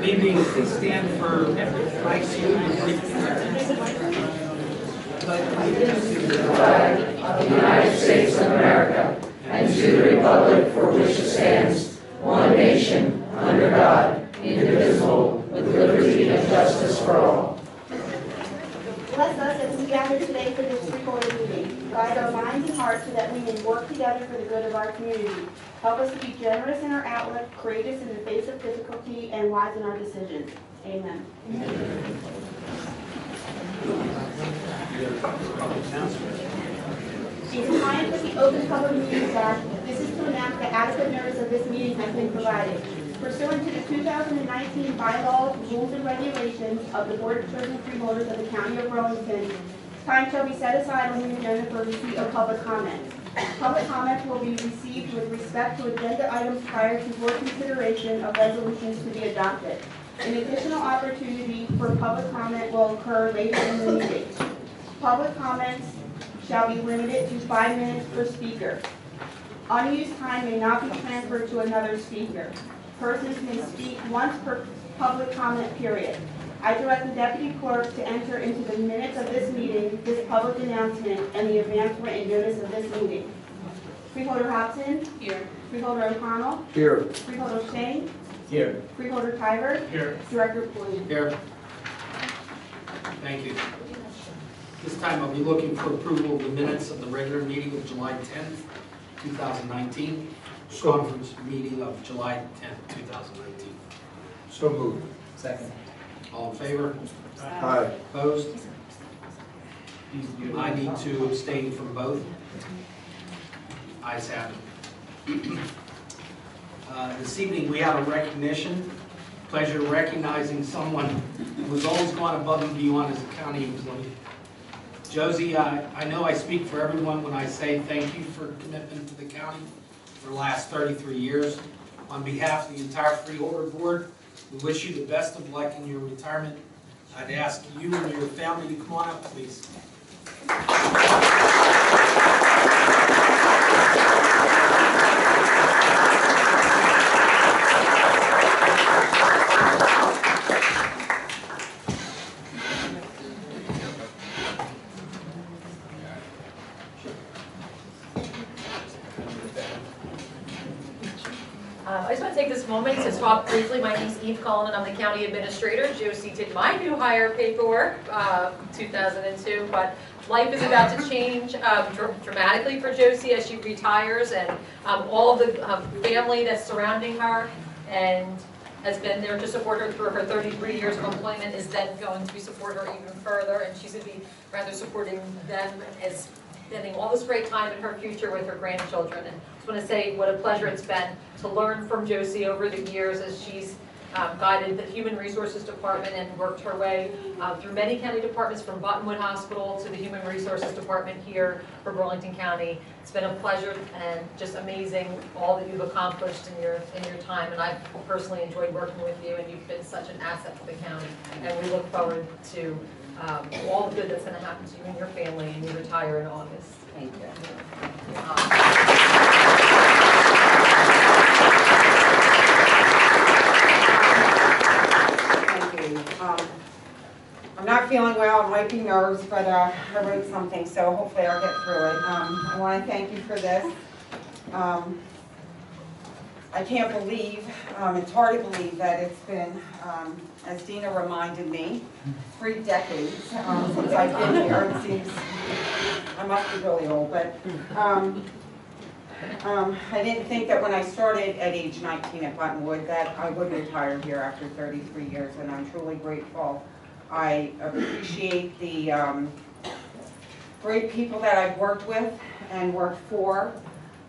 evening. Please stand for flag salute and brief allegiance to the flag of the United States of America and to the republic for which it stands, one nation, under God, indivisible, with liberty and justice for all. Bless us as we gather today for this Freeholder meeting. Guide our minds and hearts so that we may work together for the good of our community. Help us to be generous in our outlook, courageous in the face of difficulty, and wise in our decisions. Amen. In compliance with the Open Public Meetings Act, this is to announce that adequate notice of this meeting has been provided. Pursuant to the 2019 bylaws, rules, and regulations of the Board of Chosen Freeholders of the County of Burlington, time shall be set aside on the agenda for receipt of public comments. Public comments will be received with respect to agenda items prior to board consideration of resolutions to be adopted. An additional opportunity for public comment will occur later in the meeting. Public comments shall be limited to 5 minutes per speaker. Unused time may not be transferred to another speaker. Persons may speak once per public comment period. I direct the Deputy Clerk to enter into the minutes of this meeting this public announcement and the advance written notice of this meeting. Freeholder Hobson? Here. Freeholder O'Connell? Here. Freeholder Shane? Here. Freeholder Tiver? Here. Director Pulliam? Here. Thank you. This time I'll be looking for approval of the minutes of the regular meeting of July 10th, 2019. Conference meeting of July 10th, 2019. So moved. Second. All in favor? Aye. Opposed? I need to abstain from both. Ayes have it. This evening we have a recognition. Pleasure recognizing someone who's always gone above and beyond as a county employee. Josie, I know I speak for everyone when I say thank you for commitment to the county for the last 33 years. On behalf of the entire Freeholder Board, we wish you the best of luck in your retirement. I'd ask you and your family to come on up, please. I just want to take this moment to talk briefly. My name is Eve Cullen and I'm the County Administrator. Josie did my new hire paperwork, 2002, but life is about to change dramatically for Josie as she retires, and all of the family that's surrounding her and has been there to support her through her 33 years of employment is then going to support her even further, and she's going to be rather supporting them as spending all this great time in her future with her grandchildren. And I just want to say what a pleasure it's been to learn from Josie over the years as she's guided the Human Resources Department and worked her way through many county departments, from Buttonwood Hospital to the Human Resources Department here for Burlington County. It's been a pleasure and just amazing all that you've accomplished in your time, and I've personally enjoyed working with you, and you've been such an asset to the county, and we look forward to all the good that's going to happen to you and your family, and you retire in August. Thank you. I'm not feeling well, I might be nervous, but I wrote something, so hopefully I'll get through it. I want to thank you for this. I can't believe, it's hard to believe that it's been, as Dina reminded me, 3 decades since I've been here. It seems, I must be really old, but I didn't think that when I started at age 19 at Buttonwood that I would retire here after 33 years, and I'm truly grateful. I appreciate the great people that I've worked with and worked for.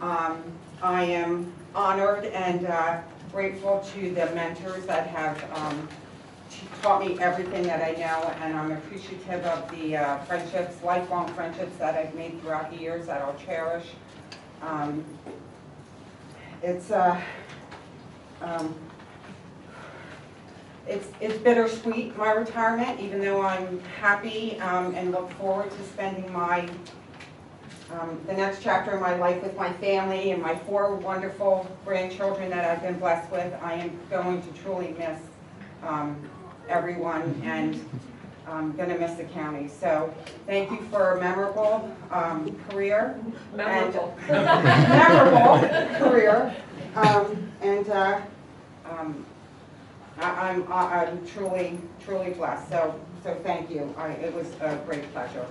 I am honored and grateful to the mentors that have taught me everything that I know, and I'm appreciative of the friendships, lifelong friendships that I've made throughout the years that I'll cherish. It's bittersweet, my retirement, even though I'm happy and look forward to spending my the next chapter of my life with my family and my 4 wonderful grandchildren that I've been blessed with. I am going to truly miss everyone, and I'm going to miss the county. So thank you for a memorable career. Memorable. Memorable career. I'm truly blessed. So thank you. It was a great pleasure.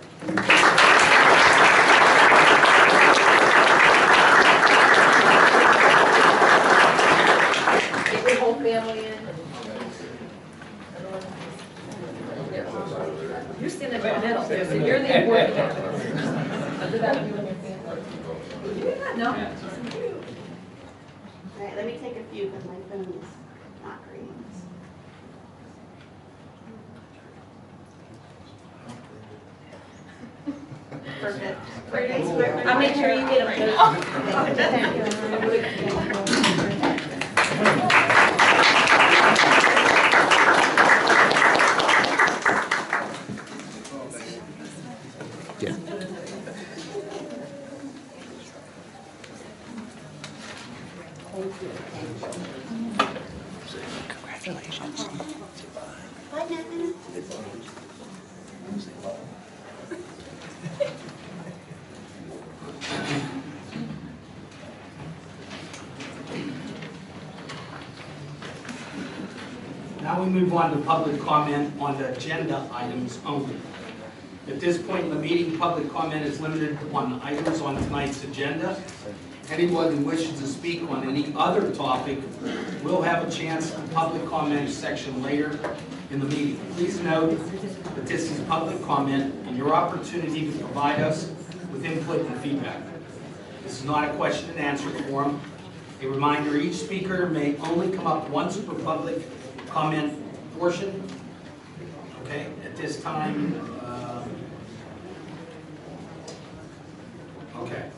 Get your whole family in. You're standing right in the middle, so you're the important one. Yeah, no. All right, let me take a few because my phone is not great. Perfect. I'll make sure you get them. Bye, Nathan. Now we move on to public comment on the agenda items only. At this point in the meeting, public comment is limited on items on tonight's agenda. Anyone who wishes to speak on any other topic will have a chance in the public comment section later in the meeting. Please note that this is public comment and your opportunity to provide us with input and feedback. This is not a question and answer forum. A reminder, each speaker may only come up once per public comment portion. Okay, at this time, okay.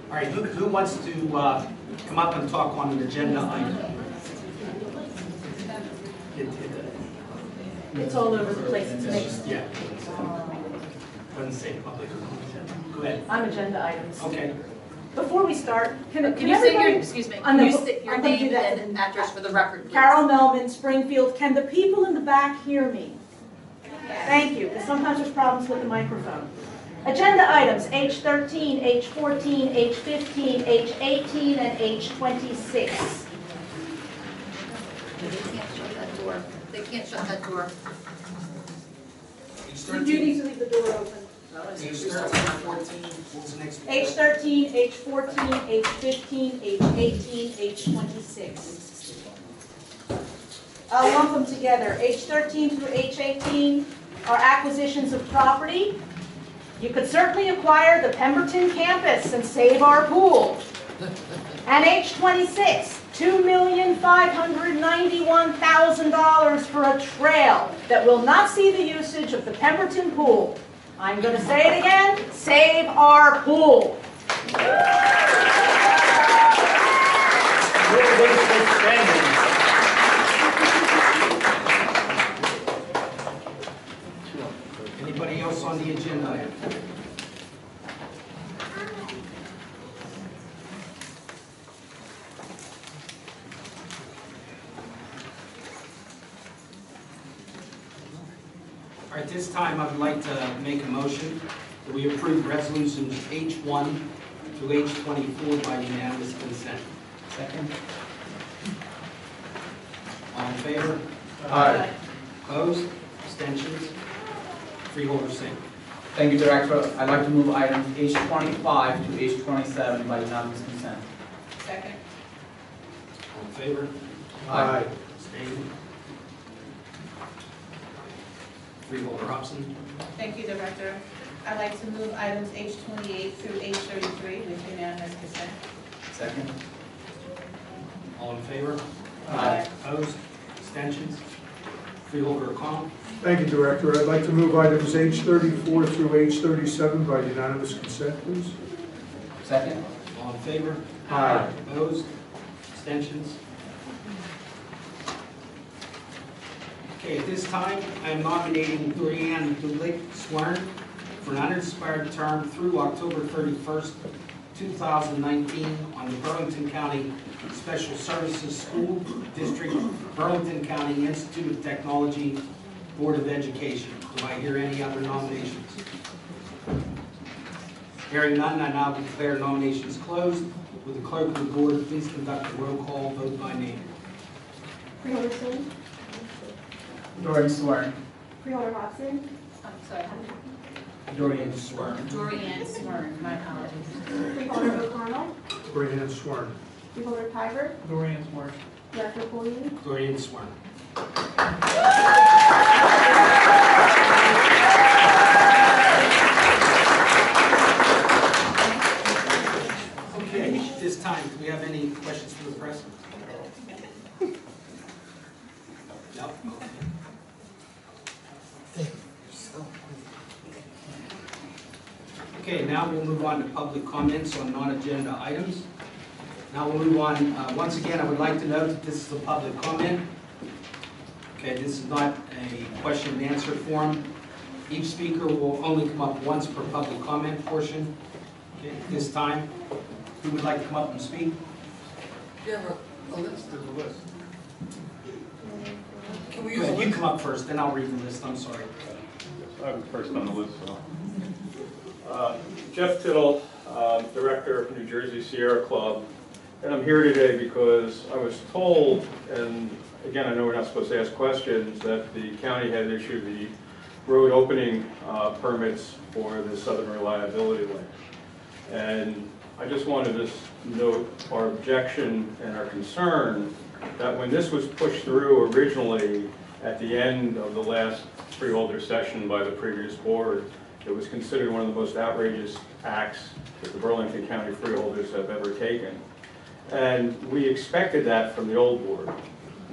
All right, who wants to come up and talk on an agenda item? It's all over the place, it's mixed. Yeah. Doesn't say public. Go ahead. On agenda items. Okay. Before we start, Can you say your, everybody- excuse me, on can the- you state your I'm gonna name do that. and address for the record, please? Carol Melvin, Springfield, can the people in the back hear me? Thank you, because sometimes there's problems with the microphone. Agenda items, H13, H14, H15, H18, and H26. They can't shut that door. They can't shut that door. You do need to leave the door open. H13, 14, what was the next one? H13, H14, H15, H18, H26. I'll lump them together. H13 through H18 are acquisitions of property. You could certainly acquire the Pemberton campus and save our pool. And H26, $2,591,000 for a trail that will not see the usage of the Pemberton pool. I'm going to say it again, save our pool. Anybody else on the agenda item? All right, this time I would like to make a motion that we approve resolutions H1 through H24 by unanimous consent. Second. All in favor? Aye. Opposed? Abstentions? Freeholder same. Thank you, Director. I'd like to move items H25 to H27 by unanimous consent. Second. All in favor? Aye. Abstained? Freeholder Hobson. Thank you, Director. I'd like to move items H28 through H33 with unanimous consent. Second. All in favor? Aye. Opposed? Abstentions? Freeholder O'Connell. Thank you, Director. I'd like to move items H34 through H37 by unanimous consent, please. Second. All in favor? Aye. Opposed? Abstentions? Okay, at this time, I am nominating Brianne Dulick Swern for an unexpired term through October 31st, 2019 on the Burlington County Special Services School District, Burlington County Institute of Technology Board of Education. Do I hear any other nominations? Hearing none, I now declare nominations closed. Will the clerk of the board please conduct a roll call vote by name? Freeholder Singh, Dorian Swearing. Freeholder Hobson, I'm sorry, Dorian Swearing. Dorian Swearing, my apologies. Freeholder O'Connell, Dorian Swearing. Freeholder Tiber, Dorian Swearing. Director Polly, Dorian Swearing. Okay, at this time, do we have any questions for the press? No? Okay, now we'll move on to public comments on non-agenda items. Now we'll move on, once again, I would like to note that this is a public comment. Okay, this is not a question and answer forum. Each speaker will only come up once per public comment portion. Okay, at this time, who would like to come up and speak? Yeah, a list, there's a list. Can we Go use a ahead, you list? come up first, then I'll read the list, I'm sorry. I'm first on the list, so. Jeff Tittle, Director of New Jersey Sierra Club, and I'm here today because I was told, and again, I know we're not supposed to ask questions, that the county had issued the road opening permits for the Southern Reliability Link. And I just wanted to note our objection and our concern that when this was pushed through originally at the end of the last freeholder session by the previous board, it was considered one of the most outrageous acts that the Burlington County freeholders have ever taken. And we expected that from the old board.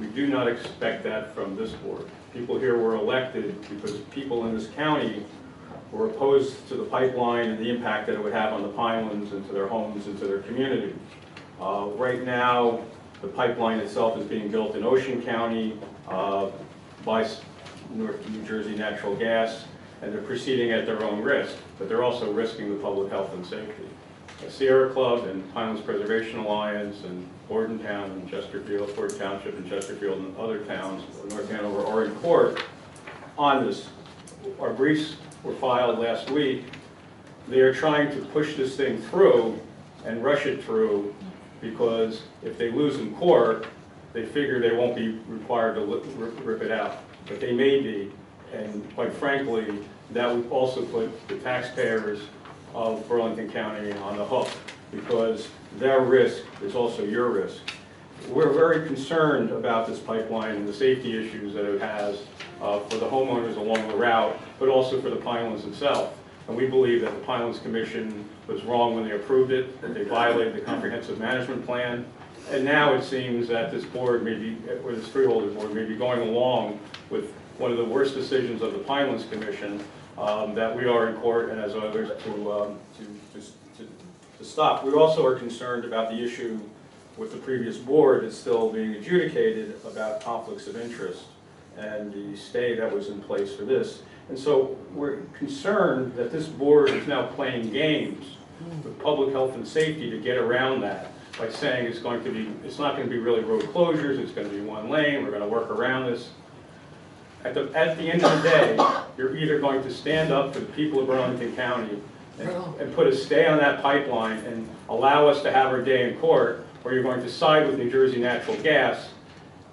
We do not expect that from this board. People here were elected because people in this county were opposed to the pipeline and the impact that it would have on the Pinelands and to their homes and to their community. Right now, the pipeline itself is being built in Ocean County by North New Jersey Natural Gas, and they're proceeding at their own risk, but they're also risking the public health and safety. The Sierra Club and Pinelands Preservation Alliance and Bordentown and Chesterfield, Fort Township and Chesterfield and other towns, North Hanover, are in court on this. Our briefs were filed last week. They are trying to push this thing through and rush it through because if they lose in court, they figure they won't be required to rip it out, but they may be. And quite frankly, that would also put the taxpayers of Burlington County on the hook because their risk is also your risk. We're very concerned about this pipeline and the safety issues that it has for the homeowners along the route, but also for the Pinelands itself. And we believe that the Pinelands Commission was wrong when they approved it, that they violated the comprehensive management plan. And now it seems that this board may be, or this freeholder board may be going along with one of the worst decisions of the Pinelands Commission that we are in court and as others to stop. We also are concerned about the issue with the previous board that's still being adjudicated about conflicts of interest and the stay that was in place for this. And so we're concerned that this board is now playing games with public health and safety to get around that by saying it's not going to be really road closures, it's going to be one lane, we're going to work around this. At the end of the day, you're either going to stand up for the people of Burlington County and put a stay on that pipeline and allow us to have our day in court, or you're going to side with New Jersey Natural Gas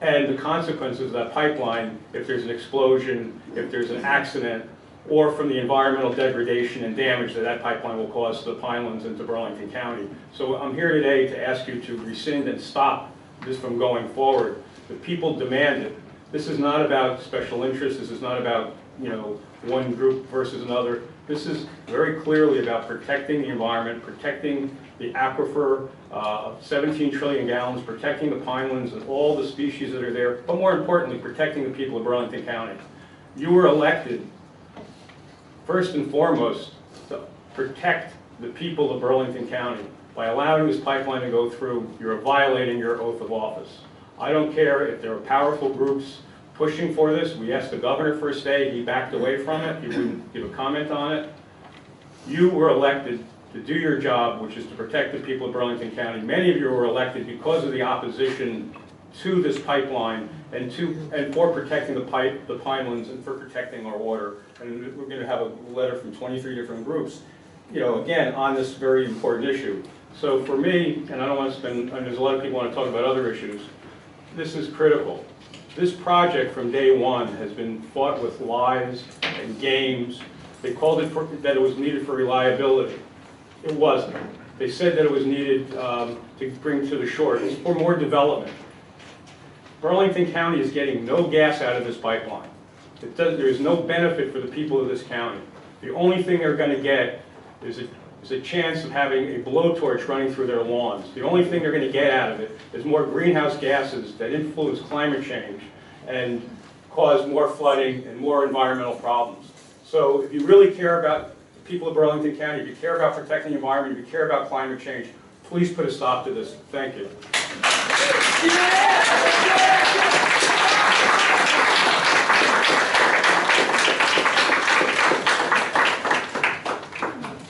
and the consequences of that pipeline if there's an explosion, if there's an accident, or from the environmental degradation and damage that that pipeline will cause to the Pinelands and to Burlington County. So I'm here today to ask you to rescind and stop this from going forward. The people demand it. This is not about special interests. This is not about, one group versus another. This is very clearly about protecting the environment, protecting the aquifer of 17 trillion gallons, protecting the Pinelands and all the species that are there, but more importantly, protecting the people of Burlington County. You were elected, first and foremost, to protect the people of Burlington County. By allowing this pipeline to go through, you're violating your oath of office. I don't care if there are powerful groups pushing for this. We asked the governor for a stay. He backed away from it. He wouldn't give a comment on it. You were elected to do your job, which is to protect the people of Burlington County. Many of you were elected because of the opposition to this pipeline and for protecting the pinelands and for protecting our water. And we're going to have a letter from 23 different groups, again, on this very important issue. So for me, and I don't want to spend, and there's a lot of people want to talk about other issues, this is critical. This project from day one has been fought with lies and games. They called it that it was needed for reliability. It wasn't. They said that it was needed to bring to the shore. It's for more development. Burlington County is getting no gas out of this pipeline. There is no benefit for the people of this county. The only thing they're going to get is a chance of having a blowtorch running through their lawns. The only thing they're going to get out of it is more greenhouse gases that influence climate change and cause more flooding and more environmental problems. So if you really care about the people of Burlington County, if you care about protecting the environment, if you care about climate change, please put a stop to this. Thank you.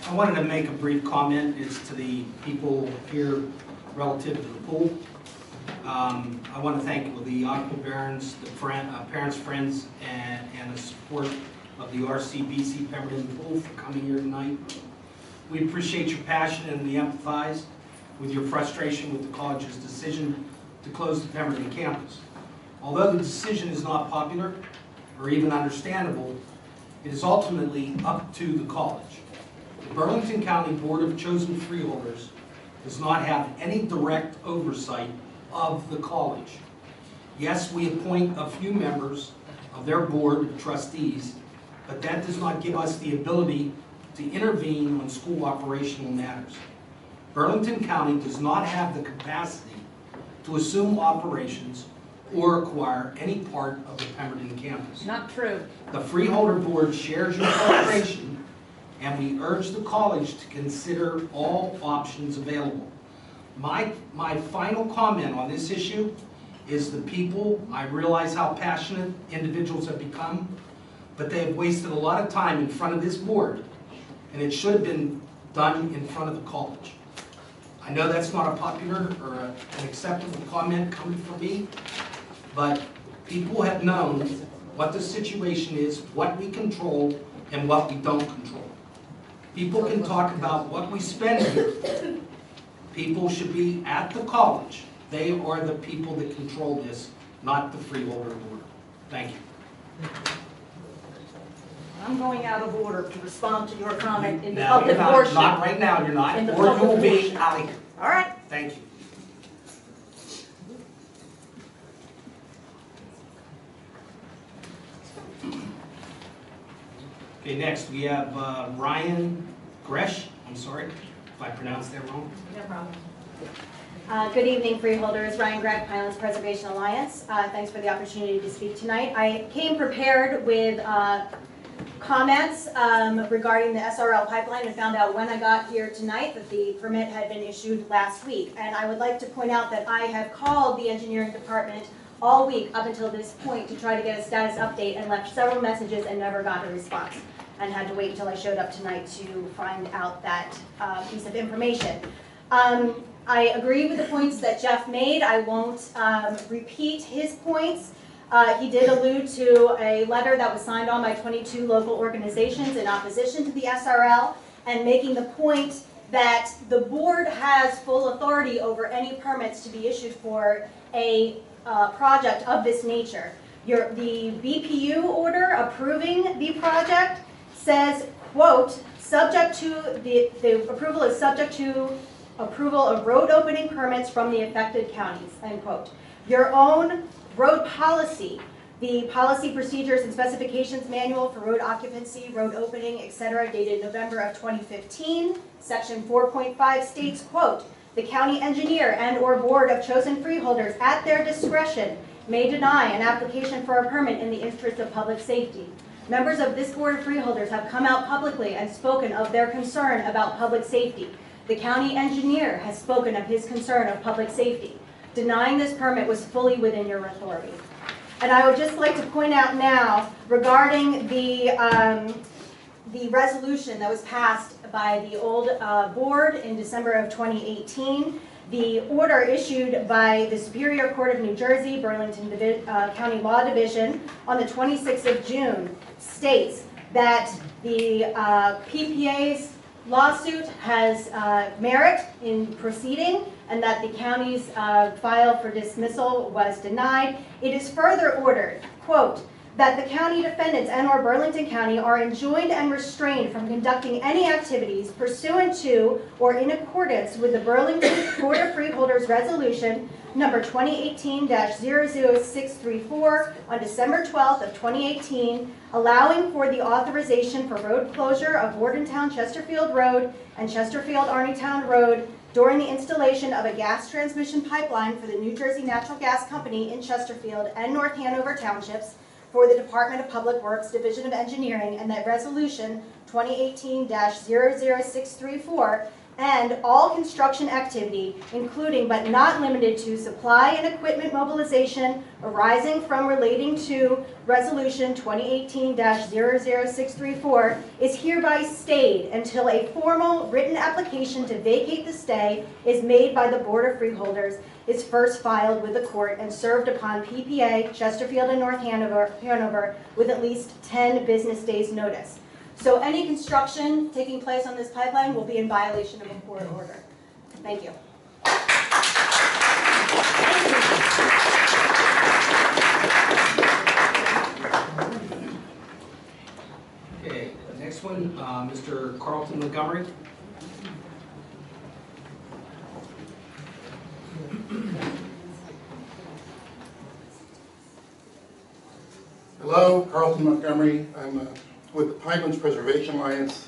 I wanted to make a brief comment. It's to the people here relative to the pool. I want to thank the Aqua Barons, the parents, friends, and the support of the RCBC Pemberton Pool for coming here tonight. We appreciate your passion and we empathize with your frustration with the college's decision to close the Pemberton campus. Although the decision is not popular or even understandable, it is ultimately up to the college. The Burlington County Board of Chosen Freeholders does not have any direct oversight of the college. Yes, we appoint a few members of their board of trustees, but that does not give us the ability to intervene on school operational matters. Burlington County does not have the capacity to assume operations or acquire any part of the Pemberton campus. Not true. The Freeholder Board shares your frustration, and we urge the college to consider all options available. My final comment on this issue is the people. I realize how passionate individuals have become, but they have wasted a lot of time in front of this board, and it should have been done in front of the college. I know that's not a popular or an acceptable comment coming from me, but people have known what the situation is, what we control, and what we don't control. People can talk about what we spend here. People should be at the college. They are the people that control this, not the Freeholder Board. Thank you. I'm going out of order to respond to your comment in the Now, public you're not, portion. not right now, you're not, In the or you public will be portion. out of here. All right. Thank you. Okay, next we have Ryan Gresh. I'm sorry if I pronounced that wrong. No problem. Good evening, Freeholders. Ryan Gregg, Pinelands Preservation Alliance. Thanks for the opportunity to speak tonight. I came prepared with comments regarding the SRL pipeline and found out when I got here tonight that the permit had been issued last week. And I would like to point out that I have called the engineering department all week up until this point to try to get a status update and left several messages and never got a response, and had to wait until I showed up tonight to find out that piece of information. I agree with the points that Jeff made. I won't repeat his points. He did allude to a letter that was signed on by 22 local organizations in opposition to the SRL, and making the point that the board has full authority over any permits to be issued for a project of this nature. The BPU order approving the project says, quote, subject to the approval is subject to approval of road opening permits from the affected counties, end quote. Your own road policy, the policy procedures and specifications manual for road occupancy, road opening, etc., dated November of 2015, section 4.5 states, quote, the county engineer and or board of chosen freeholders at their discretion may deny an application for a permit in the interest of public safety. Members of this board of freeholders have come out publicly and spoken of their concern about public safety. The county engineer has spoken of his concern of public safety. Denying this permit was fully within your authority. And I would just like to point out now regarding the resolution that was passed by the old board in December of 2018. The order issued by the Superior Court of New Jersey, Burlington County Law Division on the 26th of June states that the PPA's lawsuit has merit in proceeding and that the county's file for dismissal was denied. It is further ordered, quote, that the county defendants and/or Burlington County are enjoined and restrained from conducting any activities pursuant to or in accordance with the Burlington Board of Freeholders Resolution number 2018-00634 on December 12th of 2018, allowing for the authorization for road closure of Wardentown Chesterfield Road and Chesterfield Arnytown Road during the installation of a gas transmission pipeline for the New Jersey Natural Gas Company in Chesterfield and North Hanover Townships for the Department of Public Works Division of Engineering, and that Resolution 2018-00634, and all construction activity, including but not limited to supply and equipment mobilization arising from relating to Resolution 2018-00634, is hereby stayed until a formal written application to vacate the stay is made by the Board of Freeholders, is first filed with the court and served upon PPA, Chesterfield and North Hanover with at least 10 business days notice. So any construction taking place on this pipeline will be in violation of a court order. Thank you. Okay, the next one, Mr. Carlton Montgomery. Hello, Carlton Montgomery. I'm with the Pinelands Preservation Alliance.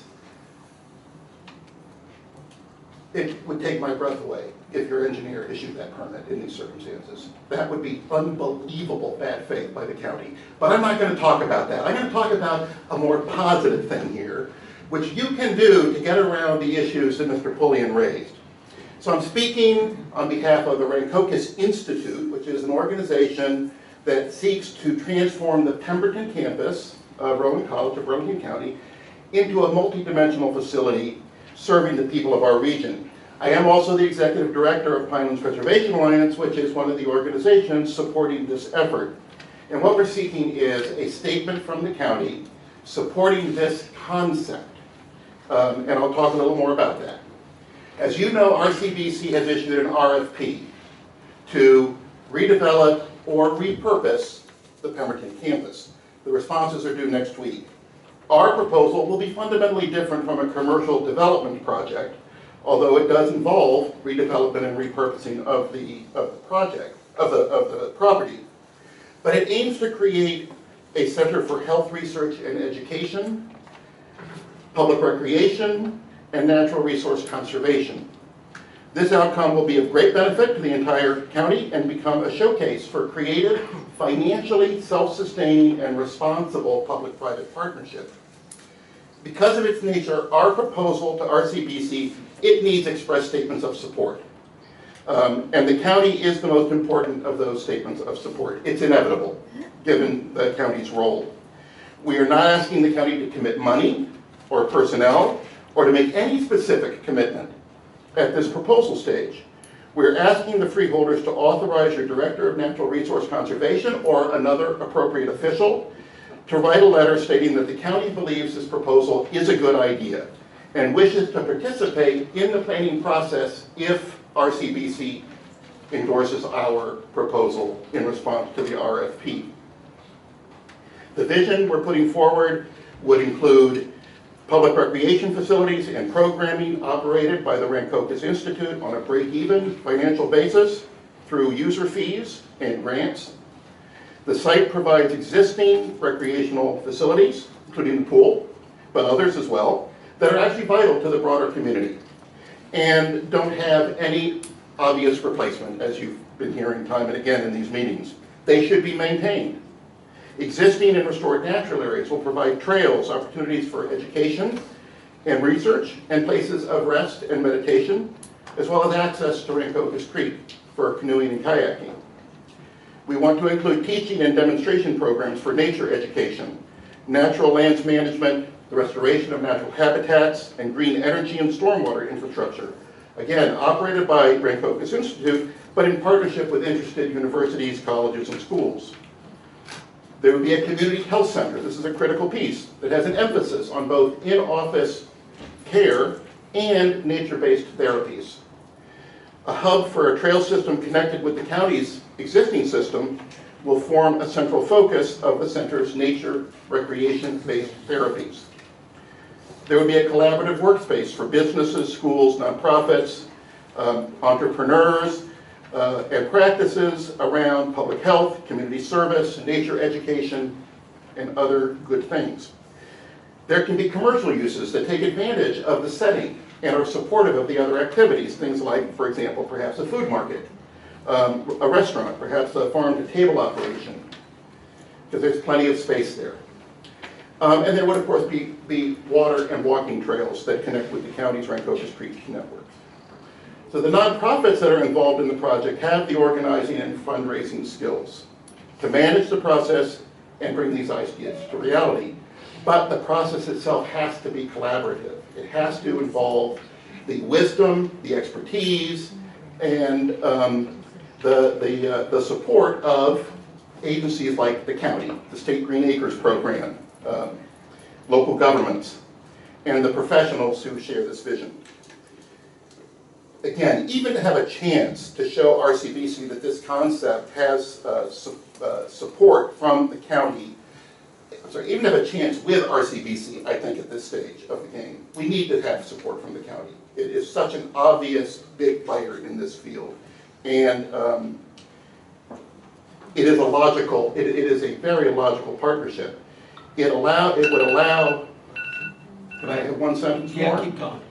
It would take my breath away if your engineer issued that permit in these circumstances. That would be unbelievable bad faith by the county. But I'm not going to talk about that. I'm going to talk about a more positive thing here, which you can do to get around the issues that Mr. Pullian raised. So I'm speaking on behalf of the Rancocas Institute, which is an organization that seeks to transform the Pemberton campus of Rowan College of Burlington County into a multi-dimensional facility serving the people of our region. I am also the executive director of Pinelands Preservation Alliance, which is one of the organizations supporting this effort. And what we're seeking is a statement from the county supporting this concept. And I'll talk a little more about that. As you know, RCBC has issued an RFP to redevelop or repurpose the Pemberton campus. The responses are due next week. Our proposal will be fundamentally different from a commercial development project, although it does involve redevelopment and repurposing of the property. But it aims to create a center for health research and education, public recreation, and natural resource conservation. This outcome will be of great benefit to the entire county and become a showcase for creative, financially self-sustaining, and responsible public-private partnership. Because of its nature, our proposal to RCBC, it needs express statements of support. And the county is the most important of those statements of support. It's inevitable, given the county's role. We are not asking the county to commit money or personnel or to make any specific commitment at this proposal stage. We're asking the freeholders to authorize your Director of Natural Resource Conservation or another appropriate official to write a letter stating that the county believes this proposal is a good idea and wishes to participate in the planning process if RCBC endorses our proposal in response to the RFP. The vision we're putting forward would include public recreation facilities and programming operated by the Rancocas Institute on a break-even financial basis through user fees and grants. The site provides existing recreational facilities, including the pool, but others as well, that are actually vital to the broader community and don't have any obvious replacement, as you've been hearing time and again in these meetings. They should be maintained. Existing and restored natural areas will provide trails, opportunities for education and research, and places of rest and meditation, as well as access to Rancocas Creek for canoeing and kayaking. We want to include teaching and demonstration programs for nature education, natural lands management, the restoration of natural habitats, and green energy and stormwater infrastructure. Again, operated by Rain Focus Institute, but in partnership with interested universities, colleges, and schools. There would be a community health center. This is a critical piece that has an emphasis on both in-office care and nature-based therapies. A hub for a trail system connected with the county's existing system will form a central focus of the center's nature recreation-based therapies. There would be a collaborative workspace for businesses, schools, nonprofits, entrepreneurs, and practices around public health, community service, nature education, and other good things. There can be commercial uses that take advantage of the setting and are supportive of the other activities, things like, for example, perhaps a food market, a restaurant, perhaps a farm-to-table operation, because there's plenty of space there. And there would, of course, be water and walking trails that connect with the county's Rancocas Creek network. So the nonprofits that are involved in the project have the organizing and fundraising skills to manage the process and bring these ideas to reality. But the process itself has to be collaborative. It has to involve the wisdom, the expertise, and the support of agencies like the county, the State Green Acres Program, local governments, and the professionals who share this vision. Again, even to have a chance to show RCBC that this concept has support from the county, even have a chance with RCBC, I think at this stage of the game, we need to have support from the county. It is such an obvious big player in this field. And it is a very logical partnership. It would allow, can I have one sentence more? Yeah, keep going.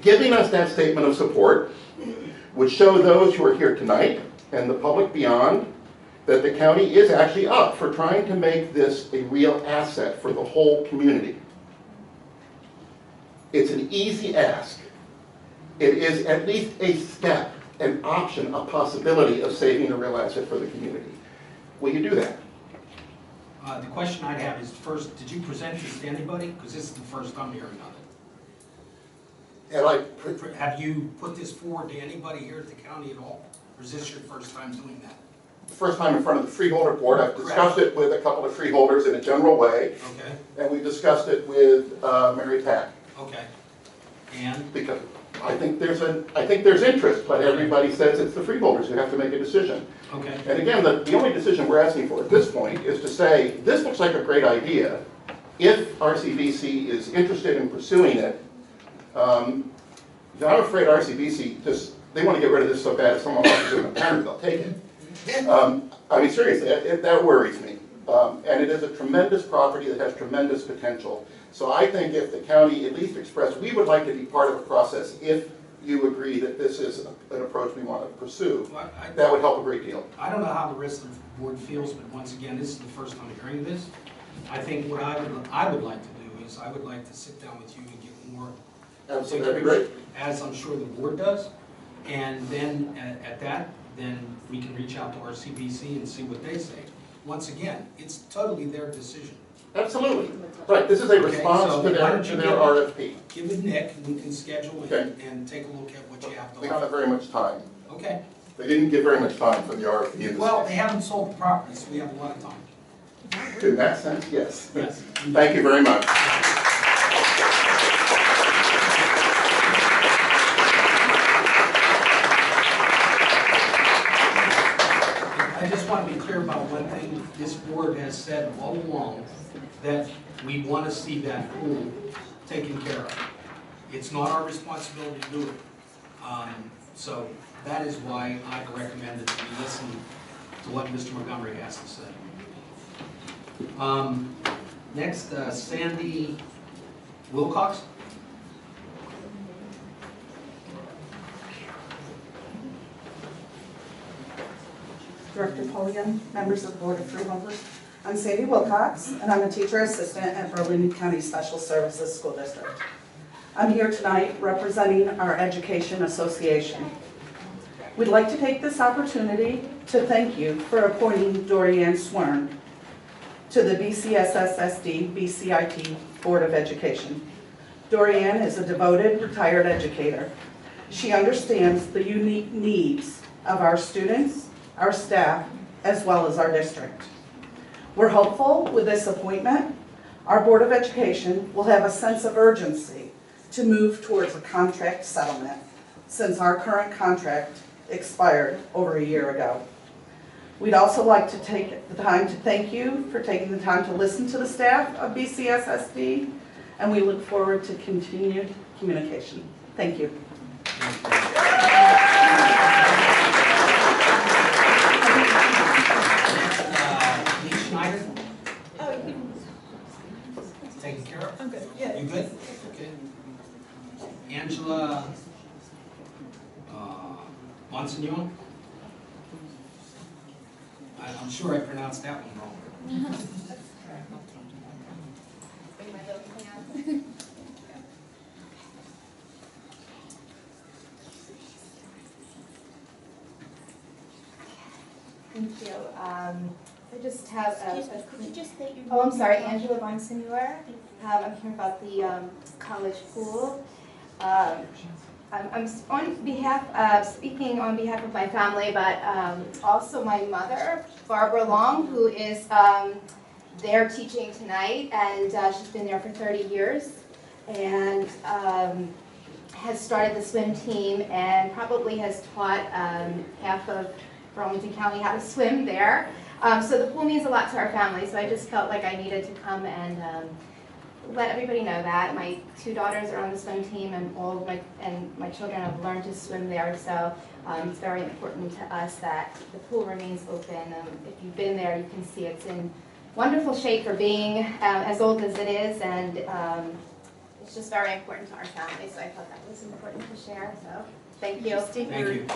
Giving us that statement of support would show those who are here tonight and the public beyond that the county is actually up for trying to make this a real asset for the whole community. It's an easy ask. It is at least a step, an option, a possibility of saving a real asset for the community. Will you do that? The question I'd have is, first, did you present this to anybody? Because this is the first I'm hearing of it. Have you put this forward to anybody here at the county at all? Or is this your first time doing that? First time in front of the Freeholder board. I've discussed it with a couple of freeholders in a general way. Okay. And we discussed it with Mary Tack. Okay. And? Because I think there's interest, but everybody says it's the freeholders who have to make a decision. Okay. And again, the only decision we're asking for at this point is to say, this looks like a great idea. If RCBC is interested in pursuing it, I'm afraid RCBC they want to get rid of this so bad if someone wants to do an impairment, they'll take it. I mean, seriously, that worries me. And it is a tremendous property that has tremendous potential. So I think if the county at least expressed, we would like to be part of a process if you agree that this is an approach we want to pursue, well, that would help a great deal. I don't know how the rest of the board feels, but once again, this is the first time hearing this. I think what I would like to do is I would like to sit down with you and get more Absolutely, that'd be great. As I'm sure the board does. And then at that, then we can reach out to RCBC and see what they say. Once again, it's totally their decision. Absolutely. Right, this is a response to their RFP. Give it Nick, and we can schedule it and take a look at what you have to offer. We don't have very much time. Okay. They didn't give very much time for the RFP. Well, they haven't sold the property, so we have a lot of time. In that sense, yes. Yes. Thank you very much. I just want to be clear about one thing. This board has said all along that we want to see that pool taken care of. It's not our responsibility to do it. So that is why I recommended that we listen to what Mr. Montgomery has to say. Next, Sandy Wilcox. Director Polian, members of the Board of Freeholders. I'm Sandy Wilcox, and I'm a teacher assistant at Burlington County Special Services School District. I'm here tonight representing our Education Association. We'd like to take this opportunity to thank you for appointing Dorianne Swern to the BCSSSD BCIT Board of Education. Dorianne is a devoted retired educator. She understands the unique needs of our students, our staff, as well as our district. We're hopeful with this appointment, our Board of Education will have a sense of urgency to move towards a contract settlement since our current contract expired over a year ago. We'd also like to take the time to thank you for taking the time to listen to the staff of BCSSD, and we look forward to continued communication. Thank you. Lee Schneider? Taken care of? I'm good, yeah. You good? Okay. Angela Monsignor? I'm sure I pronounced that one wrong. Thank you. I just have Could you just state your name? Oh, I'm sorry, Angela Bonsignor. I'm here about the college pool. I'm on behalf, speaking on behalf of my family, but also my mother, Barbara Long, who is there teaching tonight, and she's been there for 30 years, and has started the swim team, and probably has taught half of Burlington County how to swim there. So the pool means a lot to our family, so I just felt like I needed to come and let everybody know that. My 2 daughters are on the swim team, and my children have learned to swim there, so it's very important to us that the pool remains open. If you've been there, you can see it's in wonderful shape for being as old as it is, and it's just very important to our family, so I thought that was important to share, so thank you. Thank you.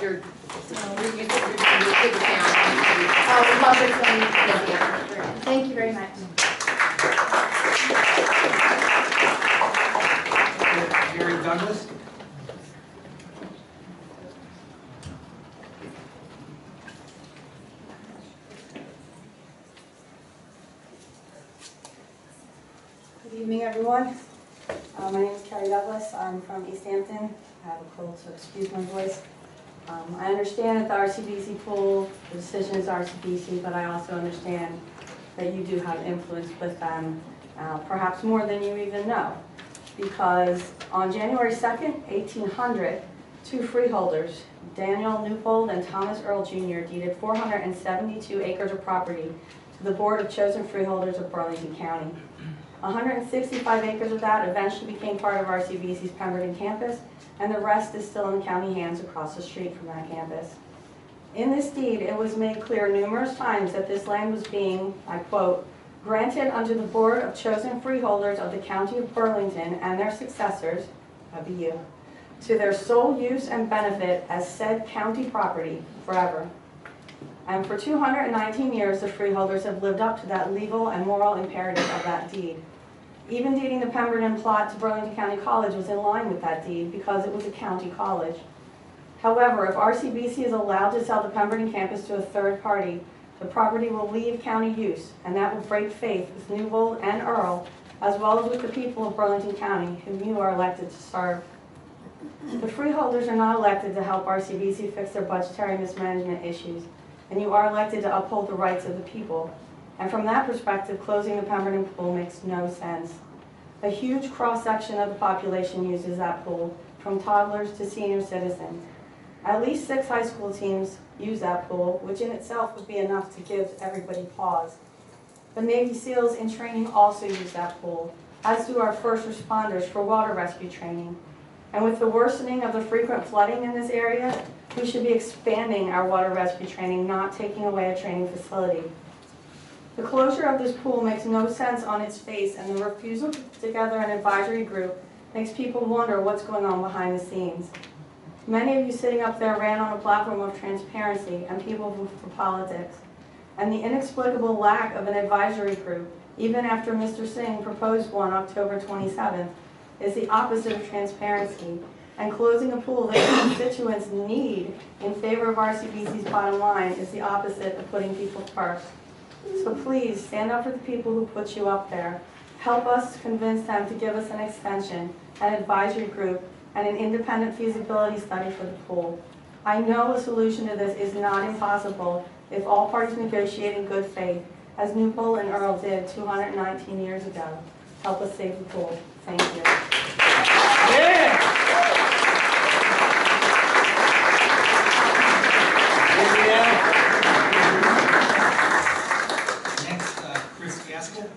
Thank you very much. Gary Douglas? Good evening, everyone. My name is Carrie Douglas. I'm from East Hampton. I have a cold, so excuse my voice. I understand that the RCBC pool, the decision is RCBC, but I also understand that you do have influence with them, perhaps more than you even know. Because on January 2nd, 1800, 2 freeholders, Daniel Newbold and Thomas Earl Jr., deeded 472 acres of property to the Board of Chosen Freeholders of Burlington County. 165 acres of that eventually became part of RCBC's Pemberton campus, and the rest is still in county hands across the street from that campus. In this deed, it was made clear numerous times that this land was being, I quote, granted unto the Board of Chosen Freeholders of the County of Burlington and their successors, that'd be you, to their sole use and benefit as said county property forever. And for 219 years, the freeholders have lived up to that legal and moral imperative of that deed. Even deeding the Pemberton plot to Burlington County College was in line with that deed because it was a county college. However, if RCBC is allowed to sell the Pemberton campus to a third party, the property will leave county use, and that will break faith with Newbold and Earl, as well as with the people of Burlington County, whom you are elected to serve. The freeholders are not elected to help RCBC fix their budgetary mismanagement issues, and you are elected to uphold the rights of the people. And from that perspective, closing the Pemberton pool makes no sense. A huge cross-section of the population uses that pool, from toddlers to senior citizens. At least 6 high school teams use that pool, which in itself would be enough to give everybody pause. The Navy SEALs in training also use that pool, as do our first responders for water rescue training. And with the worsening of the frequent flooding in this area, we should be expanding our water rescue training, not taking away a training facility. The closure of this pool makes no sense on its face, and the refusal to put together an advisory group makes people wonder what's going on behind the scenes. Many of you sitting up there ran on a platform of transparency and people for politics. And the inexplicable lack of an advisory group, even after Mr. Singh proposed one October 27th, is the opposite of transparency. And closing a pool that constituents need in favor of RCBC's bottom line is the opposite of putting people first. So please, stand up for the people who put you up there. Help us convince them to give us an extension, an advisory group, and an independent feasibility study for the pool. I know a solution to this is not impossible if all parties negotiate in good faith, as Newport and Earl did 219 years ago. Help us save the pool. Thank you. Next, Chris Gaskell.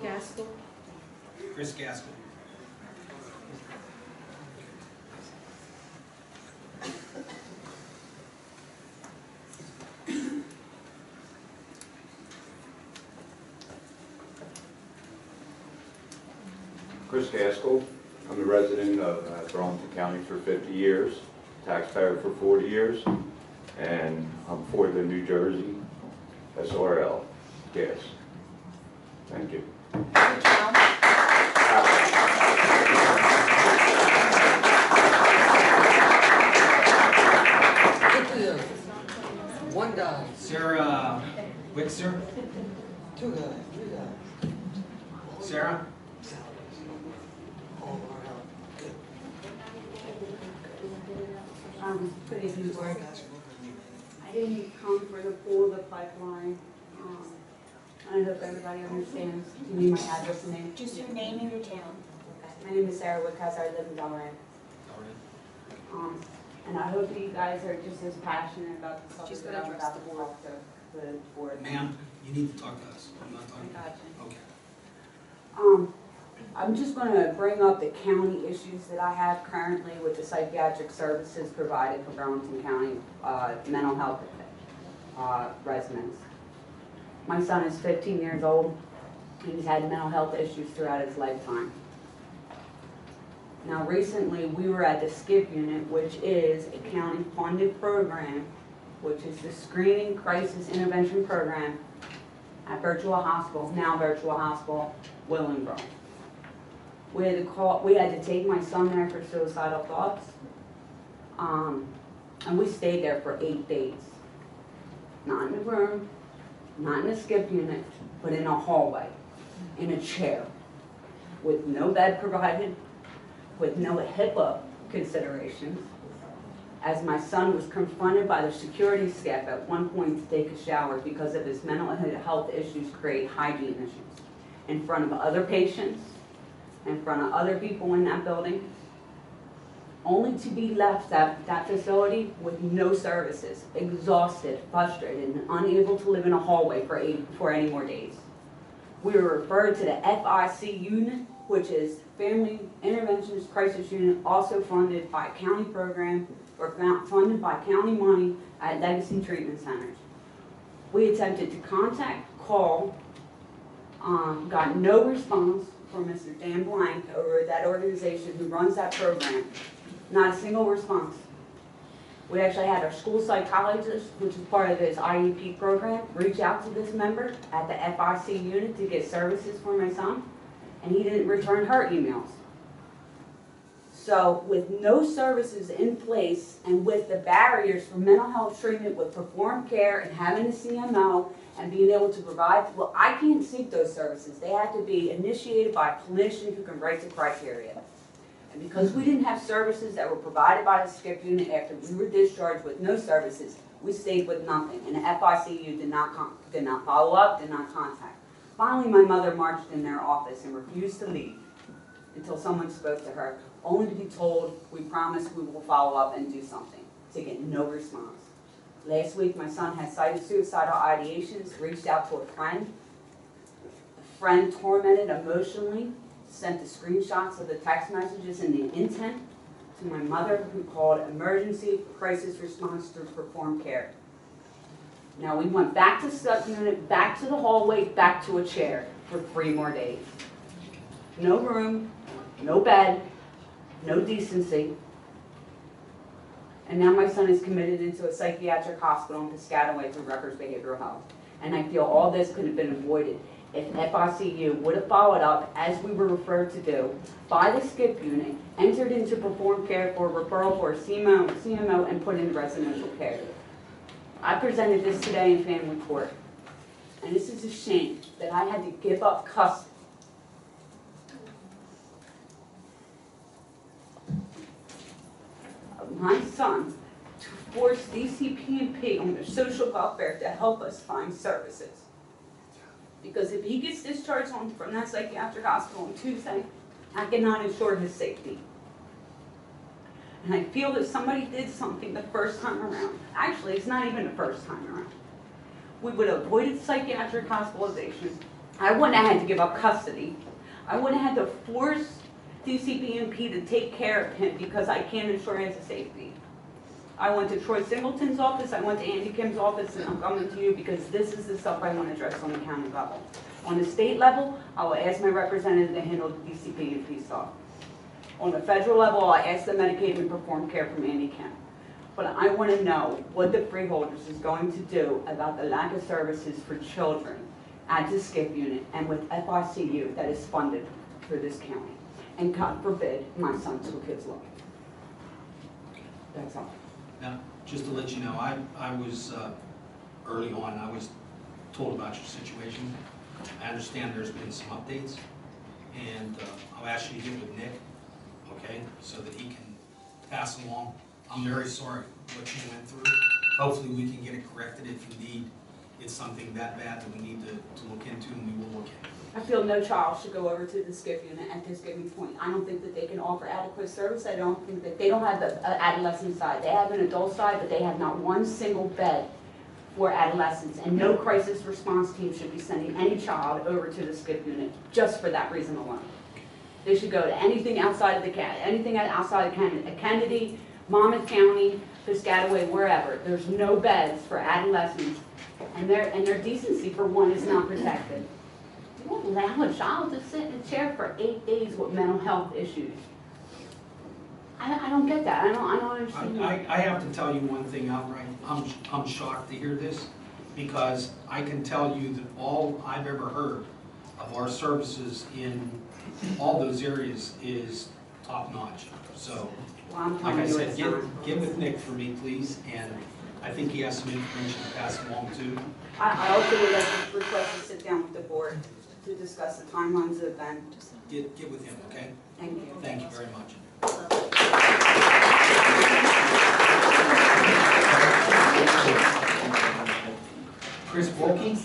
Gaskell. Chris Gaskell. Chris Gaskell. I'm a resident of Burlington County for 50 years, taxpayer for 40 years, and I'm for the New Jersey SRL gas. Thank you. One guy. Sarah Wixer. Two guys, three guys. Sarah? All of our help. Good. Good evening, Board. I didn't come for the pool, the pipeline. I hope everybody understands. You need my address and name? Just your name and your town. My name is Sarah Woodhouse. I live in Delray. And I hope that you guys are just as passionate about the subject that I'm about to talk to the board. Ma'am, you need to talk to us. I'm not talking. I got you. Okay. I'm just going to bring up the county issues that I have currently with the psychiatric services provided for Burlington County mental health residents. My son is 15 years old. He's had mental health issues throughout his lifetime. Now recently we were at the SCIP unit, which is a county funded program, which is the Screening Crisis Intervention Program at Virtual Hospital, now Virtual Hospital, Willingboro. We had to take my son there for suicidal thoughts, and we stayed there for 8 days. Not in a room, not in a SCIP unit, but in a hallway, in a chair, with no bed provided, with no HIPAA considerations, as my son was confronted by the security staff at one point to take a shower because of his mental health issues create hygiene issues in front of other patients, in front of other people in that building, only to be left at that facility with no services, exhausted, frustrated, and unable to live in a hallway for any more days. We were referred to the FIC unit, which is Family Interventionist Crisis Unit, also funded by county program or funded by county money at Legacy Treatment Centers. We attempted to contact, call, got no response from Mr. Dan Blank over that organization who runs that program. Not a single response. We actually had our school psychologist, which is part of this IEP program, reach out to this member at the FIC unit to get services for my son, and he didn't return her emails. So with no services in place and with the barriers for mental health treatment with performed care and having a CMO and being able to provide, well, I can't seek those services. They have to be initiated by a clinician who can write the criteria. And because we didn't have services that were provided by the SCIP unit after we were discharged with no services, we stayed with nothing. And the FICU did not follow up, did not contact. Finally, my mother marched in their office and refused to leave until someone spoke to her, only to be told, we promise we will follow up and do something, to get no response. Last week, my son had cited suicidal ideations, reached out to a friend. A friend tormented emotionally, sent the screenshots of the text messages and the intent to my mother, who called emergency crisis response to perform care. Now we went back to subunit, back to the hallway, back to a chair for 3 more days. No room, no bed, no decency. And now my son is committed into a psychiatric hospital in Piscataway for Rutgers Behavioral Health. And I feel all this could have been avoided if FICU would have followed up, as we were referred to do, by the skip unit, entered into performed care for referral for CMO and put in residential care. I presented this today in family court, and this is a shame that I had to give up custody of my son to force DCP&P on their social welfare to help us find services. Because if he gets discharged from that psychiatric hospital on Tuesday, I cannot ensure his safety. And I feel that somebody did something the first time around. Actually, it's not even the first time around. We would have avoided psychiatric hospitalization. I wouldn't have had to give up custody. I wouldn't have had to force DCP&P to take care of him because I can't ensure his safety. I went to Troy Singleton's office, I went to Andy Kim's office, and I'm coming to you because this is the stuff I want to address on the county level. On the state level, I will ask my representative to handle the DCP&P stuff. On the federal level, I ask the Medicaid and Performed Care from Andy Kim. But I want to know what the Freeholders is going to do about the lack of services for children at the skip unit and with FICU that is funded for this county. And God forbid my son took his life. That's all. Now, just to let you know, I was, early on, I was told about your situation. I understand there's been some updates, and I'll ask you to get with Nick, okay, so that he can pass along. I'm very sorry what you went through. Hopefully we can get it corrected if indeed it's something that bad that we need to look into, and we will look into it. I feel no child should go over to the skip unit at this given point. I don't think that they can offer adequate service. I don't think that they don't have the adolescent side. They have an adult side, but they have not one single bed for adolescents. And no crisis response team should be sending any child over to the skip unit just for that reason alone. They should go to anything outside of the Kennedy, Monmouth County, Piscataway, wherever. There's no beds for adolescents, and their decency for one is not protected. You won't allow a child to sit in a chair for 8 days with mental health issues. I don't get that. I don't understand. I have to tell you one thing outright. I'm shocked to hear this, because I can tell you that all I've ever heard of our services in all those areas is top notch. So, like I said, get with Nick for me, please, and I think he has some information to pass along too. I also would like to request to sit down with the board to discuss the timelines of the event. Get with him, okay? Thank you. Thank you very much. Chris Wilkie?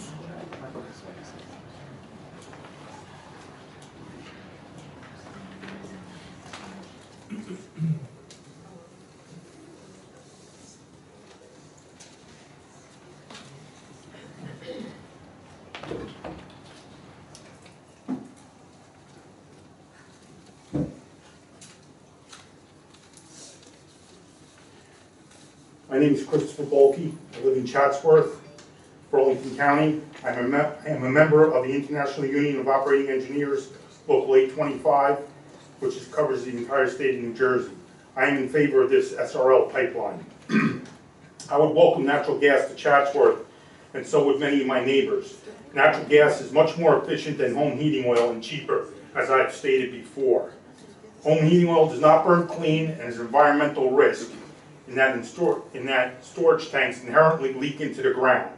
My name is Christopher Bolke. I live in Chatsworth, Burlington County. I am a member of the International Union of Operating Engineers, Local 825, which covers the entire state of New Jersey. I am in favor of this SRL pipeline. I would welcome natural gas to Chatsworth, and so would many of my neighbors. Natural gas is much more efficient than home heating oil and cheaper, as I've stated before. Home heating oil does not burn clean and is an environmental risk in that storage tanks inherently leak into the ground.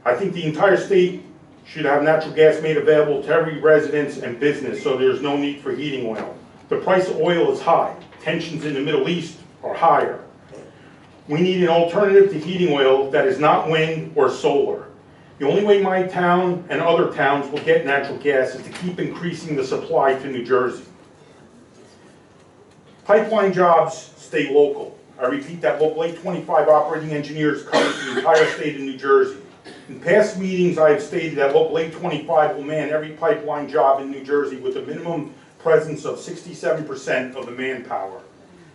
I think the entire state should have natural gas made available to every residence and business, so there's no need for heating oil. The price of oil is high. Tensions in the Middle East are higher. We need an alternative to heating oil that is not wind or solar. The only way my town and other towns will get natural gas is to keep increasing the supply to New Jersey. Pipeline jobs stay local. I repeat that Local 825 operating engineers cover the entire state of New Jersey. In past meetings, I have stated that Local 825 will man every pipeline job in New Jersey with a minimum presence of 67% of the manpower.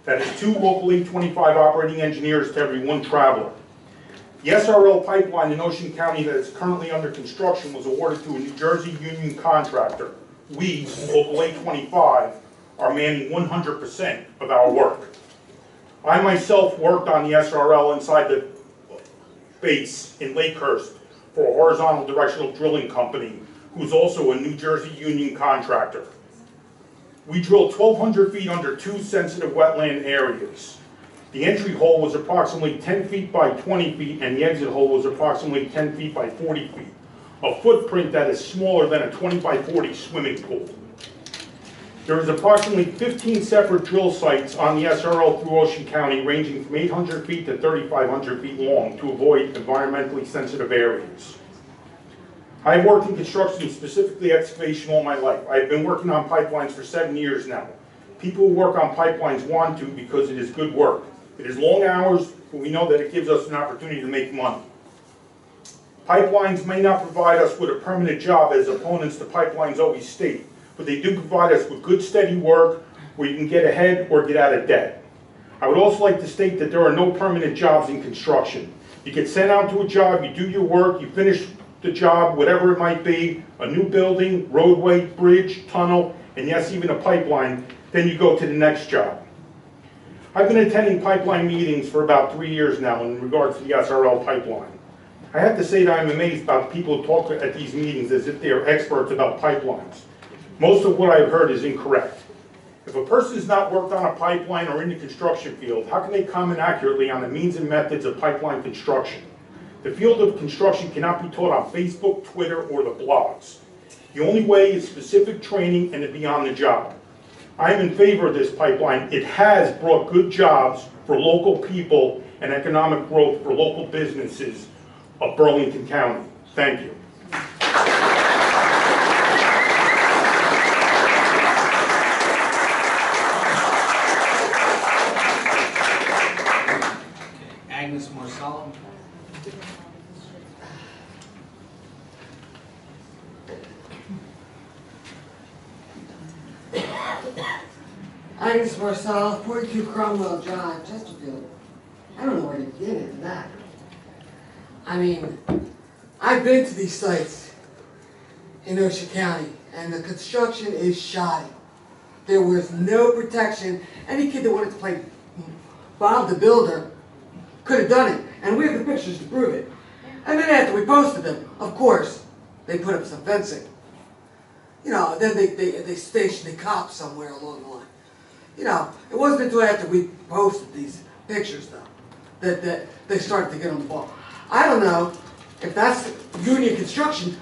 That is 2 Local 825 operating engineers to every 1 traveler. The SRL pipeline in Ocean County that is currently under construction was awarded to a New Jersey union contractor. We, Local 825, are manning 100% of our work. I myself worked on the SRL inside the base in Lakehurst for a horizontal directional drilling company, who's also a New Jersey union contractor. We drilled 1,200 feet under 2 sensitive wetland areas. The entry hole was approximately 10 feet by 20 feet, and the exit hole was approximately 10 feet by 40 feet. A footprint that is smaller than a 20 by 40 swimming pool. There is approximately 15 separate drill sites on the SRL through Ocean County, ranging from 800 feet to 3,500 feet long, to avoid environmentally sensitive areas. I've worked in construction, specifically excavation, all my life. I've been working on pipelines for 7 years now. People who work on pipelines want to because it is good work. It is long hours, but we know that it gives us an opportunity to make money. Pipelines may not provide us with a permanent job, as opponents to pipelines always state, but they do provide us with good, steady work where you can get ahead or get out of debt. I would also like to state that there are no permanent jobs in construction. You get sent out to a job, you do your work, you finish the job, whatever it might be, a new building, roadway, bridge, tunnel, and yes, even a pipeline, then you go to the next job. I've been attending pipeline meetings for about 3 years now in regards to the SRL pipeline. I have to say that I'm amazed about people who talk at these meetings as if they are experts about pipelines. Most of what I've heard is incorrect. If a person has not worked on a pipeline or in the construction field, how can they comment accurately on the means and methods of pipeline construction? The field of construction cannot be taught on Facebook, Twitter, or the blogs. The only way is specific training and to be on the job. I am in favor of this pipeline. It has brought good jobs for local people and economic growth for local businesses of Burlington County. Thank you. Agnes Marcello. Agnes Marcel, 42 Cromwell Drive, Chesterfield. I don't know where to begin into that. I mean, I've been to these sites in Ocean County, and the construction is shoddy. There was no protection. Any kid that wanted to play Bob the Builder could have done it, and we have the pictures to prove it. And then after we posted them, of course, they put up some fencing. You know, then they stationed the cops somewhere along the line. You know, it wasn't until after we posted these pictures, though, that they started to get on the ball. I don't know if that's union construction,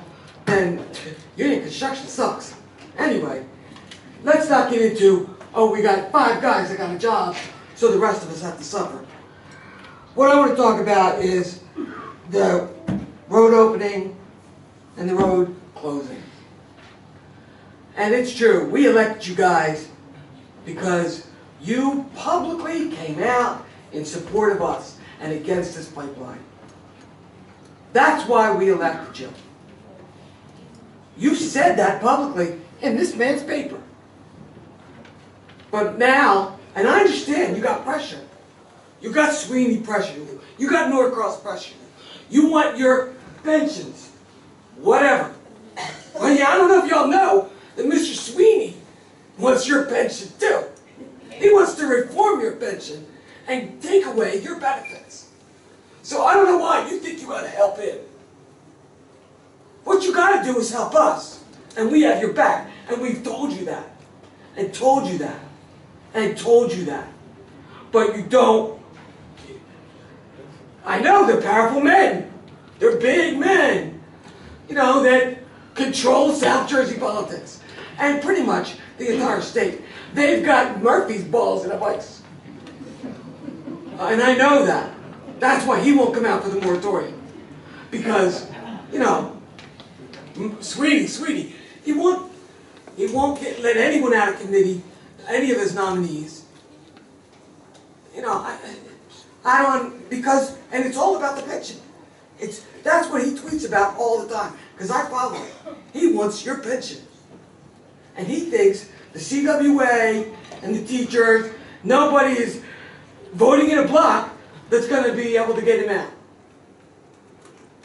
then union construction sucks. Anyway, let's not get into, oh, we got 5 guys that got a job, so the rest of us have to suffer. What I want to talk about is the road opening and the road closing. And it's true, we elected you guys because you publicly came out in support of us and against this pipeline. That's why we elected you. You said that publicly in this man's paper. But now, and I understand you got pressure. You got Sweeney pressuring you. You got Norcross pressuring you. You want your pensions. Whatever. Well, yeah, I don't know if y'all know that Mr. Sweeney wants your pension too. He wants to reform your pension and take away your benefits. So I don't know why you think you got to help him. What you got to do is help us. And we have your back. And we've told you that. And told you that. And told you that. But you don't. I know they're powerful men. They're big men. You know, that control South Jersey politics. And pretty much the entire state. They've got Murphy's balls in a vice. And I know that. That's why he won't come out for the moratorium. Because, you know, Sweetie, he won't let anyone out of committee, any of his nominees. You know, I don't, because, and it's all about the pension. That's what he tweets about all the time, because I follow him. He wants your pension. And he thinks the CWA and the teachers, nobody is voting in a block that's going to be able to get him out.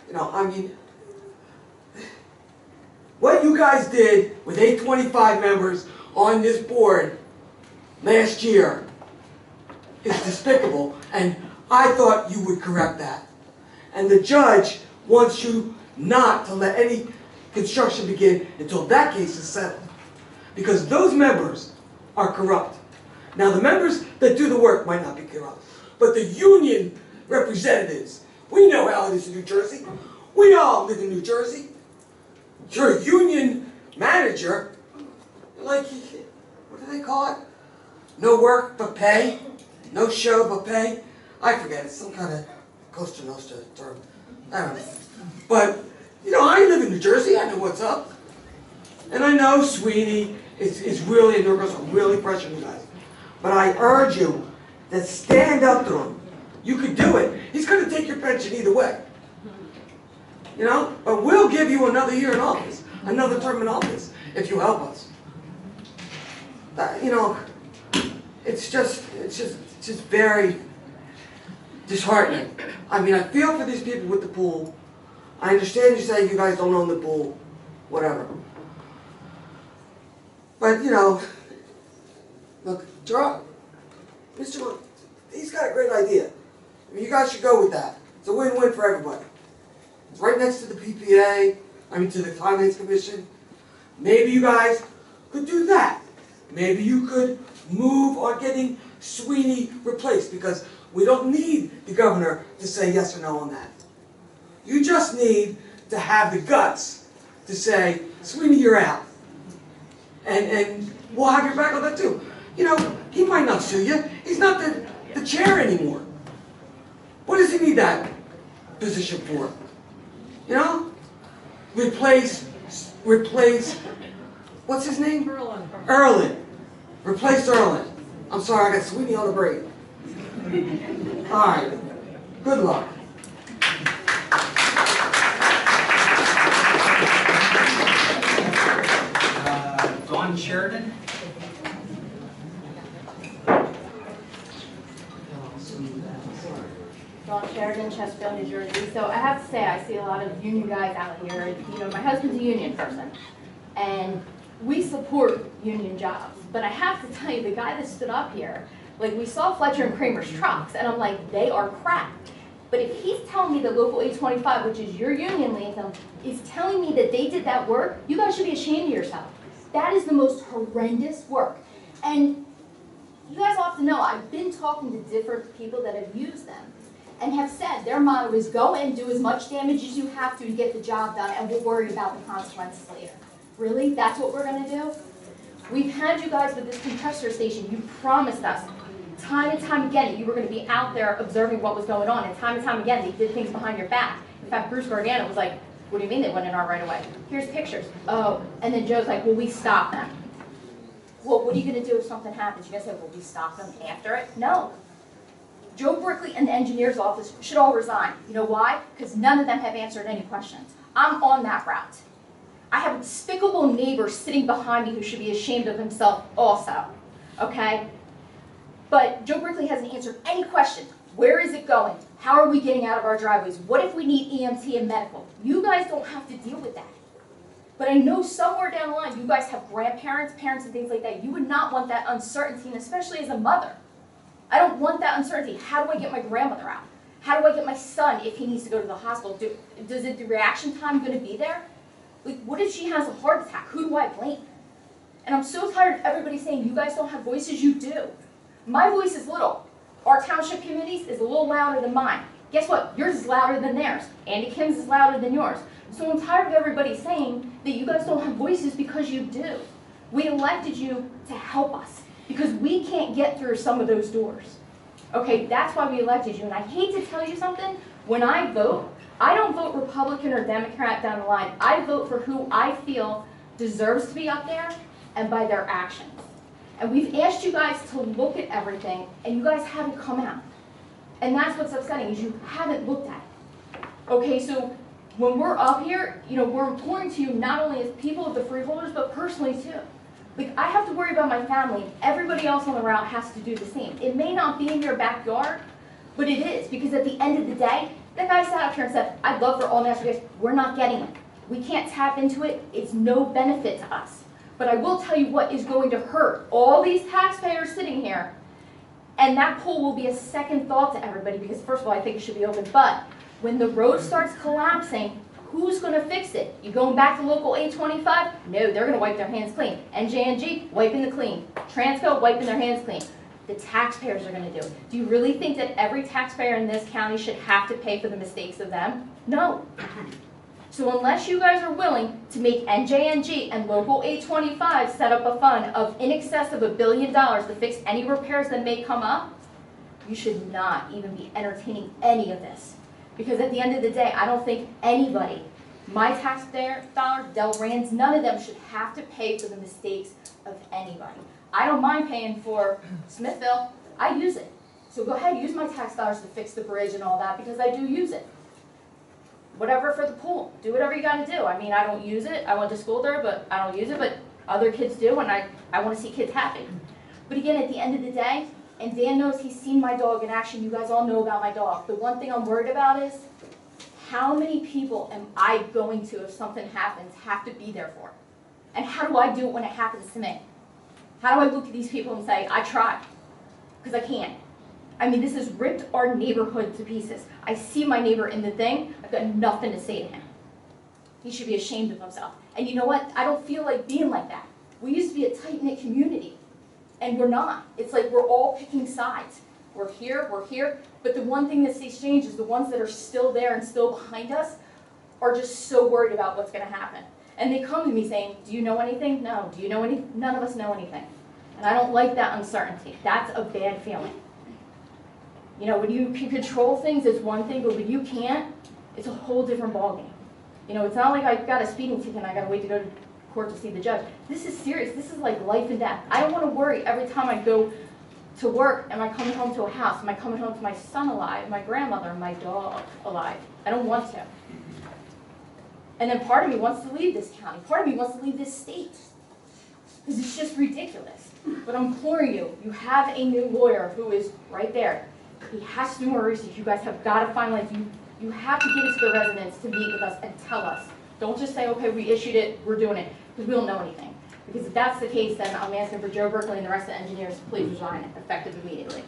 You know, I mean, what you guys did with 825 members on this board last year is despicable, and I thought you would correct that. And the judge wants you not to let any construction begin until that case is settled. Because those members are corrupt. Now, the members that do the work might not be corrupt, but the union representatives, we know how it is in New Jersey. We all live in New Jersey. You're a union manager, like, what do they call it? No work but pay, no show but pay. I forget, it's some kind of Costa Nostra term. I don't know. But, you know, I live in New Jersey, I know what's up. And I know Sweeney is really, and Norcos are really pressuring you guys. But I urge you to stand up to him. You could do it. He's going to take your pension either way. You know? But we'll give you another year in office, another term in office, if you help us. You know, it's just very disheartening. I mean, I feel for these people with the pool. I understand you say you guys don't own the pool, whatever. But, you know, look, Mr. He's got a great idea. I mean, you guys should go with that. It's a win-win for everybody. It's right next to the PPA, to the Finance Commission. Maybe you guys could do that. Maybe you could move on getting Sweeney replaced, because we don't need the governor to say yes or no on that. You just need to have the guts to say, Sweeney, you're out. And we'll have your back on that too. You know, he might not sue you. He's not the chair anymore. What does he need that position for? You know? Replace, what's his name? Erlin. Replace Erlin. I'm sorry, I got Sweeney on the brain. All right. Good luck. Dawn Sheridan? Dawn Sheridan, Chesterfield, New Jersey. So I have to say, I see a lot of union guys out here. You know, my husband's a union person, and we support union jobs. But I have to tell you, the guy that stood up here, like, we saw Fletcher and Kramer's trucks, and I'm like, they are crap. But if he's telling me that Local 825, which is your union, Latham, is telling me that they did that work, you guys should be ashamed of yourself. That is the most horrendous work. And you guys have to know, I've been talking to different people that have used them and have said their motto is go and do as much damage as you have to get the job done, and we'll worry about the consequences later. Really? That's what we're going to do? We've had you guys with this compressor station. You promised us time and time again that you were going to be out there observing what was going on, and time again they did things behind your back. In fact, Bruce Gargano was like, what do you mean they went in our right away? Here's pictures. Oh, and then Joe's like, well, we stopped them. Well, what are you going to do if something happens? You guys say, well, we stop them after it? No. Joe Brickley and the engineer's office should all resign. You know why? Because none of them have answered any questions. I'm on that route. I have a despicable neighbor sitting behind me who should be ashamed of himself also, okay? But Joe Brickley hasn't answered any questions. Where is it going? How are we getting out of our driveways? What if we need EMT and medical? You guys don't have to deal with that. But I know somewhere down the line you guys have grandparents, parents, and things like that. You would not want that uncertainty, and especially as a mother. I don't want that uncertainty. How do I get my grandmother out? How do I get my son if he needs to go to the hospital? Does the reaction time going to be there? Like, what if she has a heart attack? Who do I blame? And I'm so tired of everybody saying you guys don't have voices. You do. My voice is little. Our township committees is a little louder than mine. Guess what? Yours is louder than theirs. Andy Kim's is louder than yours. So I'm tired of everybody saying that you guys don't have voices, because you do. We elected you to help us because we can't get through some of those doors. Okay, that's why we elected you. And I hate to tell you something, when I vote, I don't vote Republican or Democrat down the line. I vote for who I feel deserves to be up there and by their actions. And we've asked you guys to look at everything, and you guys haven't come out. And that's what's upsetting, is you haven't looked at it. Okay, so when we're up here, you know, we're important to you not only as people of the Freeholders, but personally too. Like, I have to worry about my family. Everybody else on the route has to do the same. It may not be in your backyard, but it is, because at the end of the day, that guy sat up here and said, I'd love for all natural gas. We're not getting it. We can't tap into it. It's no benefit to us. But I will tell you what is going to hurt all these taxpayers sitting here, and that pool will be a second thought to everybody, because first of all, I think it should be open, but when the road starts collapsing, who's gonna fix it? You going back to local 825? No, they're gonna wipe their hands clean. NJNG, wiping the clean. Transco, wiping their hands clean. The taxpayers are gonna do it. Do you really think that every taxpayer in this county should have to pay for the mistakes of them? No. So unless you guys are willing to make NJNG and local 825 set up a fund of in excess of $1 billion to fix any repairs that may come up, you should not even be entertaining any of this. Because at the end of the day, I don't think anybody, my taxpayer dollar, Del Rand's, none of them should have to pay for the mistakes of anybody. I don't mind paying for Smithville. I use it. So go ahead, use my tax dollars to fix the bridge and all that because I do use it. Whatever for the pool. Do whatever you got to do. I mean, I don't use it. I went to school there, but I don't use it. But other kids do, and I want to see kids happy. But again, at the end of the day, and Dan knows he's seen my dog in action. You guys all know about my dog. The one thing I'm worried about is how many people am I going to, if something happens, have to be there for? And how do I do it when it happens to me? How do I look at these people and say, I tried? Because I can't. I mean, this has ripped our neighborhood to pieces. I see my neighbor in the thing. I've got nothing to say to him. He should be ashamed of himself. And you know what? I don't feel like being like that. We used to be a tight-knit community. And we're not. It's like we're all picking sides. We're here, but the one thing that stays changed is the ones that are still there and still behind us are just so worried about what's going to happen. And they come to me saying, do you know anything? No. Do you know anything? None of us know anything. And I don't like that uncertainty. That's a bad feeling. You know, when you can control things, it's one thing, but when you can't, it's a whole different ballgame. You know, it's not like I've got a speeding ticket and I got to wait to go to court to see the judge. This is serious. This is like life and death. I don't want to worry every time I go to work. Am I coming home to a house? Am I coming home to my son alive, my grandmother, my dog alive? I don't want to. And then part of me wants to leave this county. Part of me wants to leave this state. Because it's just ridiculous. But I'm imploring you, you have a new lawyer who is right there. He has to do more research. You guys have got to finalize. You have to give it to the residents to meet with us and tell us. Don't just say, okay, we issued it, we're doing it. Because we don't know anything. Because if that's the case, then I'm asking for Joe Berkeley and the rest of the engineers to please resign, effective immediately.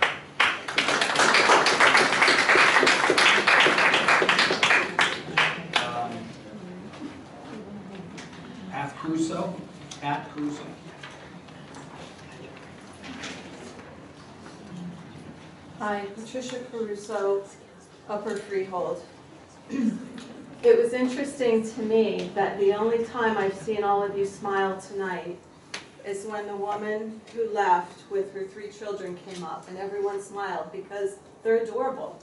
Pat Crusoe. Pat Crusoe. Hi, Patricia Caruso, Upper Freehold. It was interesting to me that the only time I've seen all of you smile tonight is when the woman who left with her 3 children came up, and everyone smiled because they're adorable.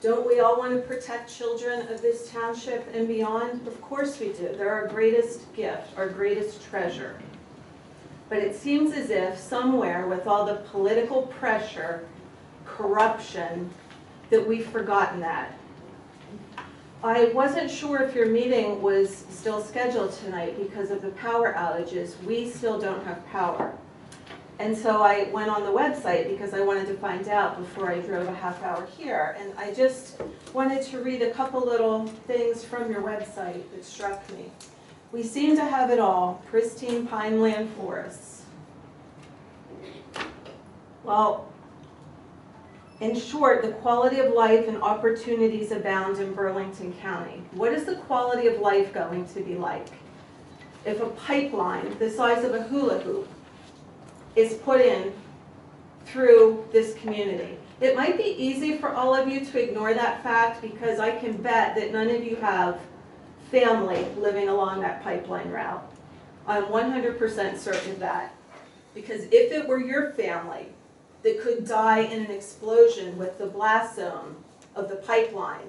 Don't we all want to protect children of this township and beyond? Of course we do. They're our greatest gift, our greatest treasure. But it seems as if somewhere with all the political pressure, corruption, that we've forgotten that. I wasn't sure if your meeting was still scheduled tonight because of the power outages. We still don't have power. And so I went on the website because I wanted to find out before I drove a half hour here. And I just wanted to read a couple little things from your website that struck me. We seem to have it all, pristine pineland forests. Well, in short, the quality of life and opportunities abound in Burlington County. What is the quality of life going to be like if a pipeline the size of a hula hoop is put in through this community? It might be easy for all of you to ignore that fact because I can bet that none of you have family living along that pipeline route. I'm 100% certain of that. Because if it were your family that could die in an explosion with the blast zone of the pipeline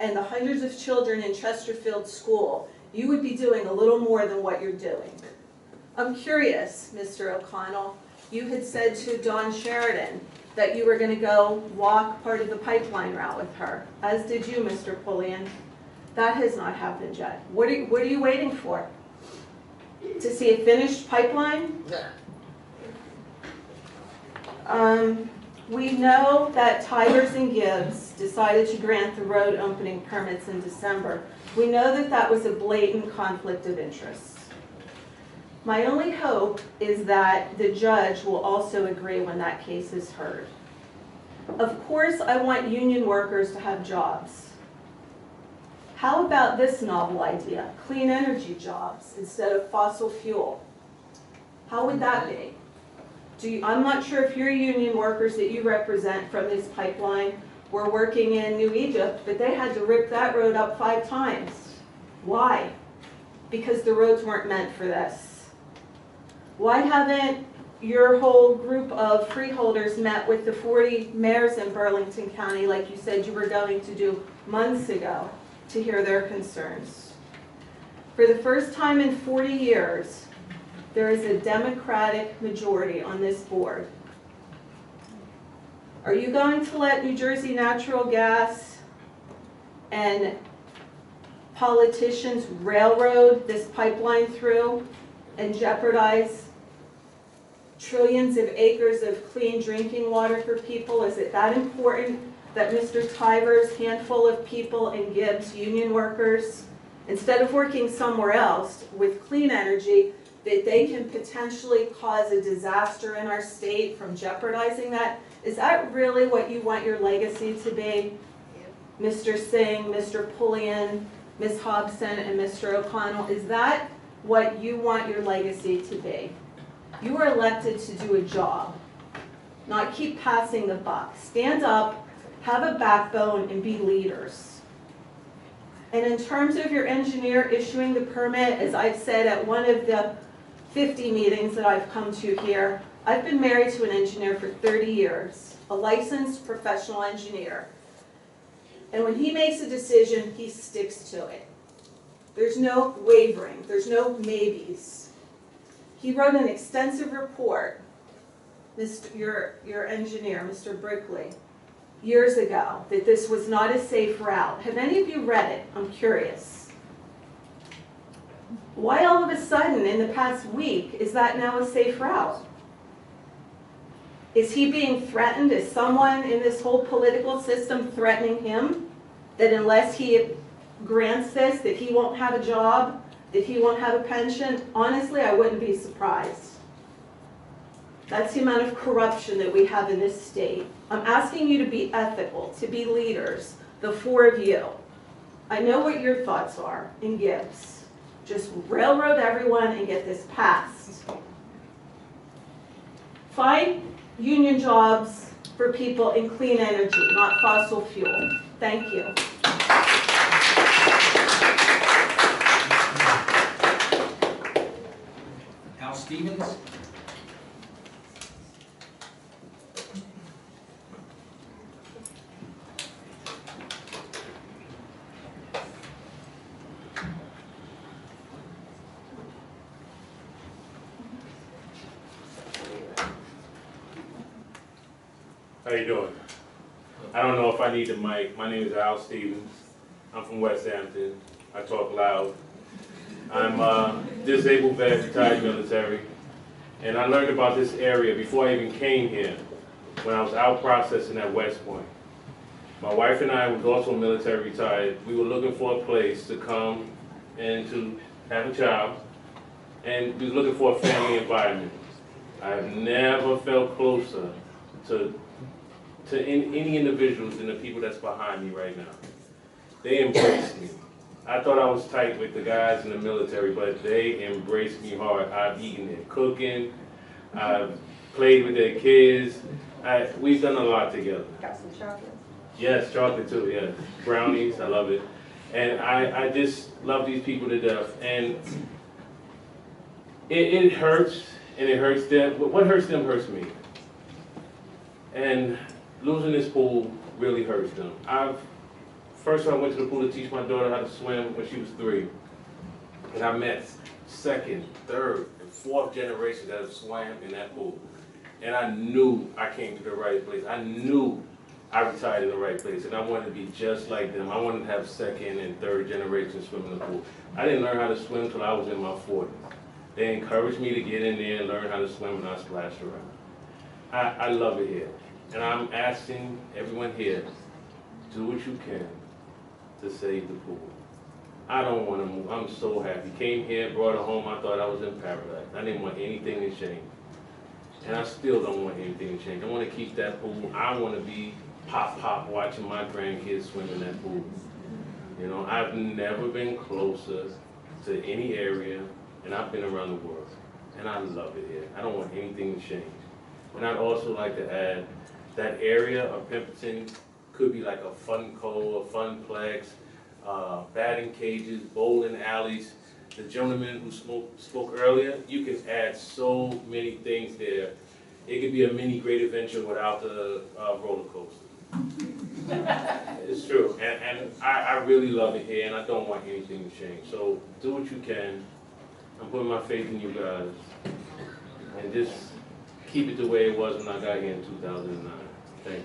and the hundreds of children in Chesterfield School, you would be doing a little more than what you're doing. I'm curious, Mr. O'Connell, you had said to Dawn Sheridan that you were going to go walk part of the pipeline route with her, as did you, Mr. Pullian. That has not happened yet. What are you waiting for? To see a finished pipeline? We know that Tigers and Gibbs decided to grant the road opening permits in December. We know that that was a blatant conflict of interest. My only hope is that the judge will also agree when that case is heard. Of course, I want union workers to have jobs. How about this novel idea? Clean energy jobs instead of fossil fuel. How would that be? I'm not sure if your union workers that you represent from this pipeline were working in New Egypt, but they had to rip that road up 5 times. Why? Because the roads weren't meant for this. Why haven't your whole group of freeholders met with the 40 mayors in Burlington County like you said you were going to do months ago to hear their concerns? For the first time in 40 years, there is a Democratic majority on this board. Are you going to let New Jersey Natural Gas and politicians railroad this pipeline through and jeopardize trillions of acres of clean drinking water for people? Is it that important that Mr. Tiver's handful of people and Gibbs union workers, instead of working somewhere else with clean energy, that they can potentially cause a disaster in our state from jeopardizing that? Is that really what you want your legacy to be? Mr. Singh, Mr. Pulliam, Ms. Hobson, and Mr. O'Connell, is that what you want your legacy to be? You are elected to do a job, not keep passing the buck. Stand up, have a backbone, and be leaders. And in terms of your engineer issuing the permit, as I've said at one of the 50 meetings that I've come to here, I've been married to an engineer for 30 years, a licensed professional engineer. And when he makes a decision, he sticks to it. There's no wavering, there's no maybes. He wrote an extensive report, your engineer, Mr. Brickley, years ago, that this was not a safe route. Have any of you read it? I'm curious. Why all of a sudden, in the past week, is that now a safe route? Is he being threatened? Is someone in this whole political system threatening him? That unless he grants this, that he won't have a job, that he won't have a pension? Honestly, I wouldn't be surprised. That's the amount of corruption that we have in this state. I'm asking you to be ethical, to be leaders, the 4 of you. I know what your thoughts are in Gibbs. Just railroad everyone and get this passed. Find union jobs for people in clean energy, not fossil fuel. Thank you. Al Stevens? How you doing? I don't know if I need the mic. My name is Al Stevens. I'm from West Hampton. I talk loud. I'm a disabled vet, retired military, and I learned about this area before I even came here, when I was out processing at West Point. My wife and I was also military retired. We were looking for a place to come and to have a child, and we were looking for a family environment. I've never felt closer to any individuals than the people that's behind me right now. They embraced me. I thought I was tight with the guys in the military, but they embraced me hard. I've eaten their cooking, I've played with their kids. We've done a lot together. Got some chocolate? Yes, chocolate too, yes. Brownies, I love it. And I just love these people to death. And it hurts, and it hurts them. What hurts them hurts me. And losing this pool really hurts them. First I went to the pool to teach my daughter how to swim when she was 3. And I met 2nd, 3rd, and 4th generations that have swam in that pool. And I knew I came to the right place. I knew I retired in the right place. And I wanted to be just like them. I wanted to have 2nd and 3rd generations swim in the pool. I didn't learn how to swim until I was in my 40s. They encouraged me to get in there and learn how to swim, and I splashed around. I love it here. And I'm asking everyone here, do what you can to save the pool. I don't want to move. I'm so happy. Came here, brought it home. I thought I was in paradise. I didn't want anything to change. And I still don't want anything to change. I want to keep that pool. I want to be pop watching my grandkids swim in that pool. You know, I've never been closer to any area, and I've been around the world, and I love it here. I don't want anything to change. And I'd also like to add, that area of Pemberton could be like a fun a funplex, batting cages, bowling alleys. The gentleman who spoke earlier, you can add so many things there. It could be a mini Great Adventure without the roller coaster. It's true, and I really love it here, and I don't want anything to change. So do what you can. I'm putting my faith in you guys, and just keep it the way it was when I got here in 2009. Thank you.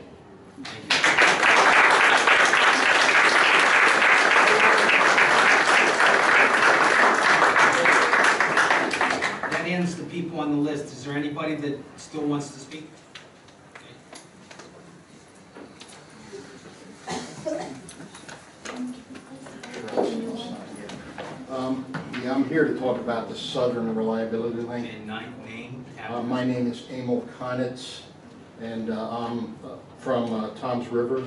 That ends the people on the list. Is there anybody that still wants to speak? Yeah, I'm here to talk about the Southern Reliability Link. And name? My name is Emil Konitz, and I'm from Toms River.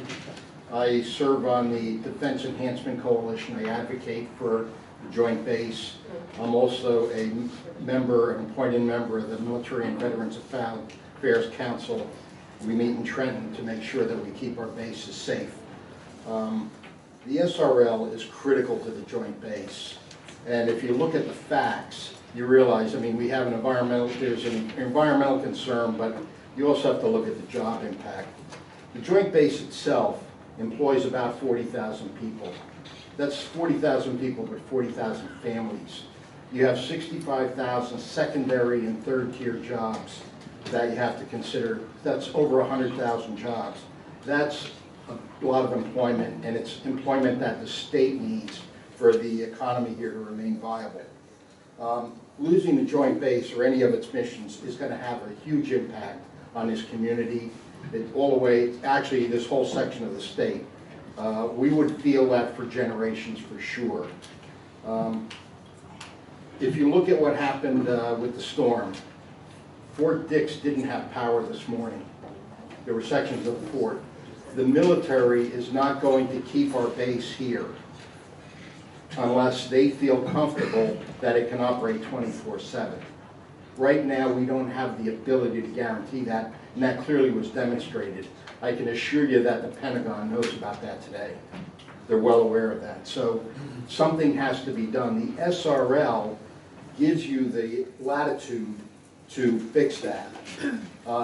I serve on the Defense Enhancement Coalition. I advocate for the Joint Base. I'm also a member, an appointed member of the Military and Veterans Affairs Council. We meet in Trenton to make sure that we keep our bases safe. The SRL is critical to the Joint Base. And if you look at the facts, you realize, I mean, we have there's an environmental concern, but you also have to look at the job impact. The Joint Base itself employs about 40,000 people. That's 40,000 people with 40,000 families. You have 65,000 secondary and third-tier jobs that you have to consider. That's over 100,000 jobs. That's a lot of employment, and it's employment that the state needs for the economy here to remain viable. Losing the Joint Base or any of its missions is going to have a huge impact on this community, all the way, actually this whole section of the state. We would feel that for generations for sure. If you look at what happened with the storm, Fort Dix didn't have power this morning. There were sections of the fort. The military is not going to keep our base here unless they feel comfortable that it can operate 24/7. Right now, we don't have the ability to guarantee that, and that clearly was demonstrated. I can assure you that the Pentagon knows about that today. They're well aware of that. So something has to be done. The SRL gives you the latitude to fix that.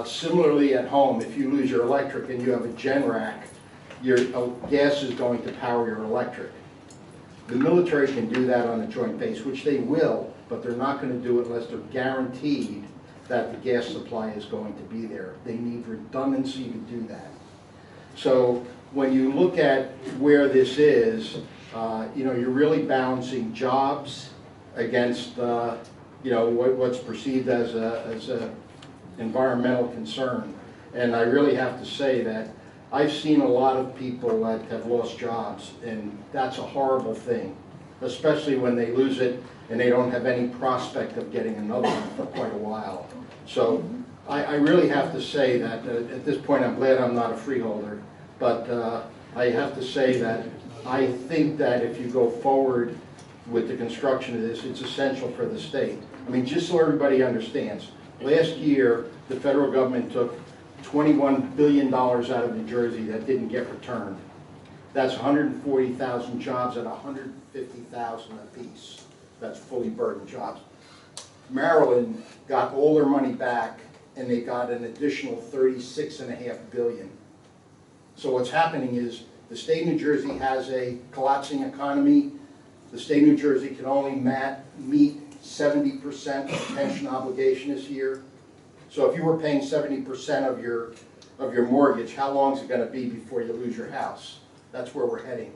Similarly at home, if you lose your electric and you have a gen rack, your gas is going to power your electric. The military can do that on the Joint Base, which they will, but they're not going to do it unless they're guaranteed that the gas supply is going to be there. They need redundancy to do that. So when you look at where this is, you're really balancing jobs against what's perceived as a environmental concern. And I really have to say that I've seen a lot of people that have lost jobs, and that's a horrible thing, especially when they lose it and they don't have any prospect of getting another one for quite a while. So I really have to say that at this point I'm glad I'm not a freeholder, but I have to say that I think that if you go forward with the construction of this, it's essential for the state. I mean, just so everybody understands, last year the federal government took $21 billion out of New Jersey that didn't get returned. That's 140,000 jobs at 150,000 apiece. That's fully burdened jobs. Maryland got all their money back, and they got an additional $36.5 billion. So what's happening is the state of New Jersey has a collapsing economy. The state of New Jersey can only meet 70% of pension obligation this year. So if you were paying 70% of your mortgage, how long is it going to be before you lose your house? That's where we're heading.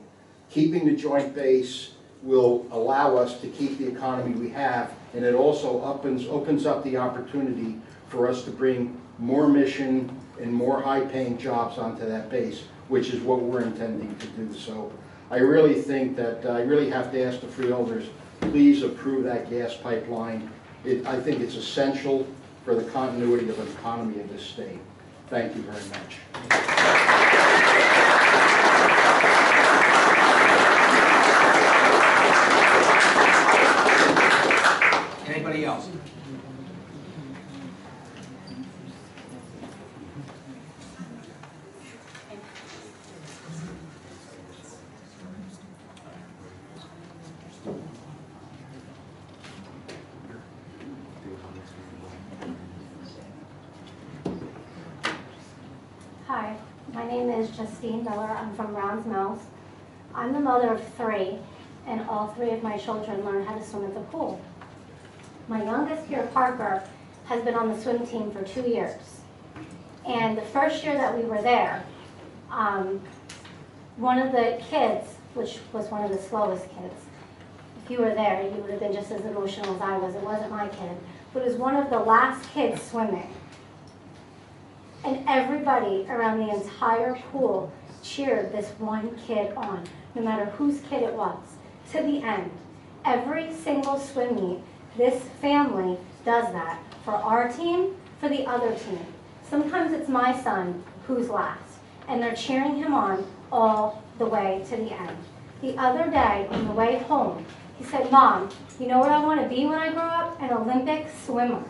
Keeping the Joint Base will allow us to keep the economy we have, and it also opens up the opportunity for us to bring more mission and more high-paying jobs onto that base, which is what we're intending to do. So I really think that I really have to ask the freeholders, please approve that gas pipeline. I think it's essential for the continuity of the economy of this state. Thank you very much. is Justine Miller. I'm from Browns Mills. I'm the mother of 3, and all 3 of my children learned how to swim at the pool. My youngest here, Parker, has been on the swim team for 2 years. And the first year that we were there, one of the kids, which was one of the slowest kids, if you were there, you would have been just as emotional as I was. It wasn't my kid, but it was one of the last kids swimming. And everybody around the entire pool cheered this one kid on, no matter whose kid it was, to the end. Every single swim meet, this family does that for our team, for the other team. Sometimes it's my son who's last, and they're cheering him on all the way to the end. The other day, on the way home, he said, "Mom, you know what I want to be when I grow up? An Olympic swimmer."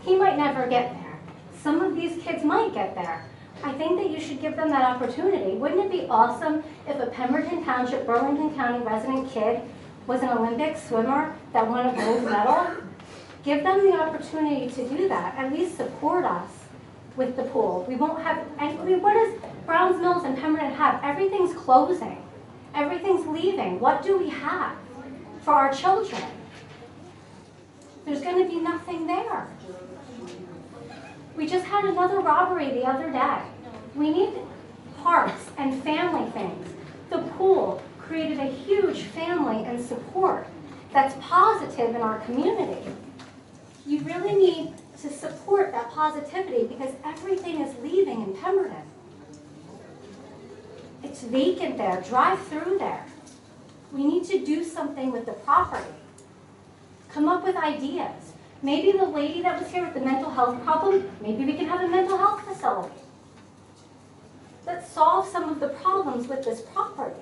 He might never get there. Some of these kids might get there. I think that you should give them that opportunity. Wouldn't it be awesome if a Pemberton Township, Burlington County resident kid was an Olympic swimmer that won a gold medal? Give them the opportunity to do that. At least support us with the pool. We won't have, I mean, what does Browns Mills and Pemberton have? Everything's closing. Everything's leaving. What do we have for our children? There's going to be nothing there. We just had another robbery the other day. We need parks and family things. The pool created a huge family and support that's positive in our community. You really need to support that positivity because everything is leaving in Pemberton. It's vacant there. Drive through there. We need to do something with the property. Come up with ideas. Maybe the lady that was here with the mental health problem, maybe we can have a mental health facility that solves some of the problems with this property.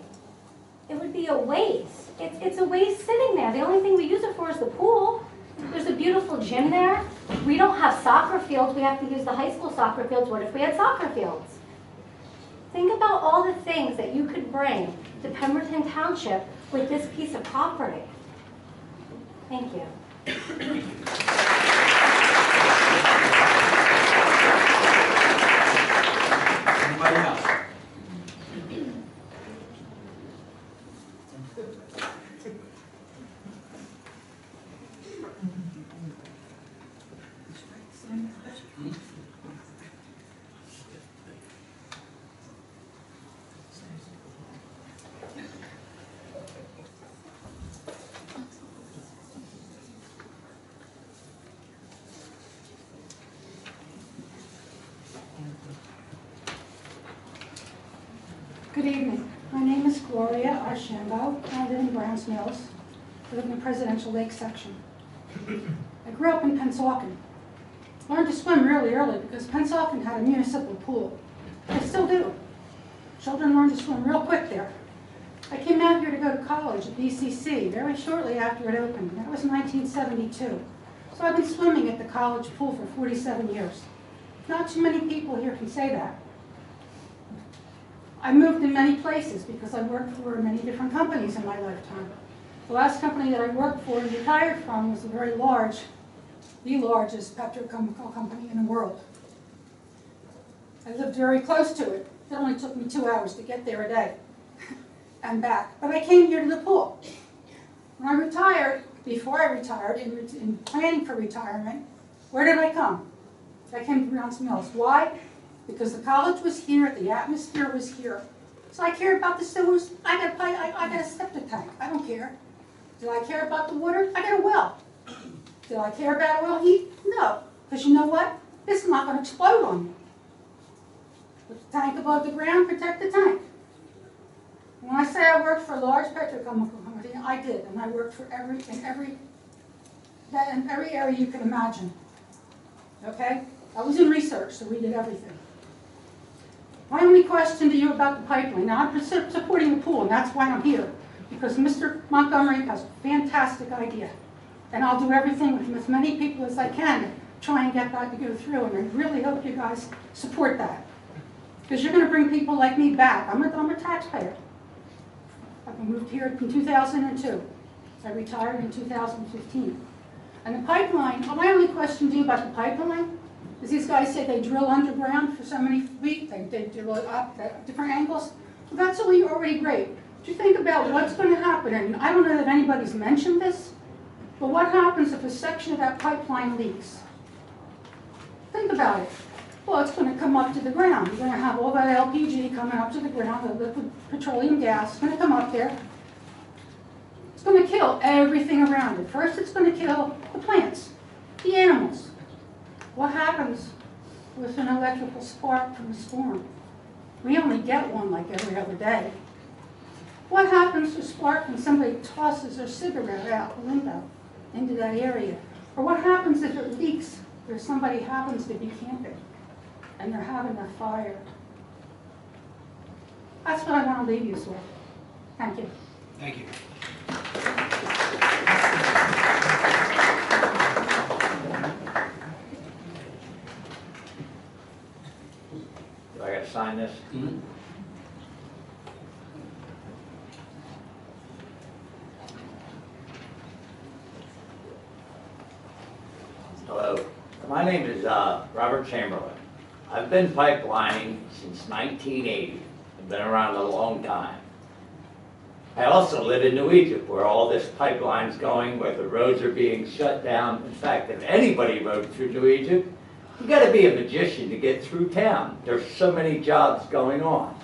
It would be a waste. It's a waste sitting there. The only thing we use it for is the pool. There's a beautiful gym there. We don't have soccer fields. We have to use the high school soccer fields. What if we had soccer fields? Think about all the things that you could bring to Pemberton Township with this piece of property. Thank you. Anybody else? Good evening. My name is Gloria Archambault. I live in Browns Mills. I live in the Presidential Lake section. I grew up in Pennsauken. Learned to swim really early because Pennsauken had a municipal pool. They still do. Children learn to swim real quick there. I came out here to go to college at BCC very shortly after it opened. That was in 1972. So I've been swimming at the college pool for 47 years. Not too many people here can say that. I moved in many places because I worked for many different companies in my lifetime. The last company that I worked for and retired from was a very large, the largest petrochemical company in the world. I lived very close to it. It only took me 2 hours to get there a day and back. But I came here to the pool. When I retired, before I retired, in planning for retirement, where did I come? I came to Browns Mills. Why? Because the college was here, the atmosphere was here. So I cared about the sewers. I got a septic tank. I don't care. Do I care about the water? I got a well. Do I care about oil heat? No. Because you know what? This is not going to explode on me. Put the tank above the ground, protect the tank. When I say I worked for a large petrochemical company, I did. And I worked for in every area you can imagine. Okay? I was in research, so we did everything. My only question to you about the pipeline, now I'm supporting the pool, and that's why I'm here, because Mr. Montgomery has a fantastic idea, and I'll do everything with as many people as I can to try and get that to go through, and I really hope you guys support that, because you're going to bring people like me back. I'm a taxpayer. I moved here in 2002. I retired in 2015. And the pipeline, my only question to you about the pipeline, As these guys say, they drill underground for so many feet, they drill it up at different angles. Well, that's already great. Do you think about what's going to happen? And I don't know if anybody's mentioned this, but what happens if a section of that pipeline leaks? Think about it. Well, it's going to come up to the ground. You're going to have all that LPG coming up to the ground, the liquid petroleum gas is going to come up there. It's going to kill everything around it. First, it's going to kill the plants, the animals. What happens with an electrical spark from a storm? We only get one like every other day. What happens to a spark when somebody tosses their cigarette out the window into that area? Or what happens if it leaks where somebody happens to be camping and they're having a fire? That's what I want to leave you with. Thank you. Thank you. Do I gotta sign this? Mm-hmm. Hello, my name is Robert Chamberlain. I've been pipelining since 1980. I've been around a long time. I also live in New Egypt, where all this pipeline's going, where the roads are being shut down. In fact, if anybody rode through New Egypt, you gotta be a magician to get through town. There's so many jobs going on.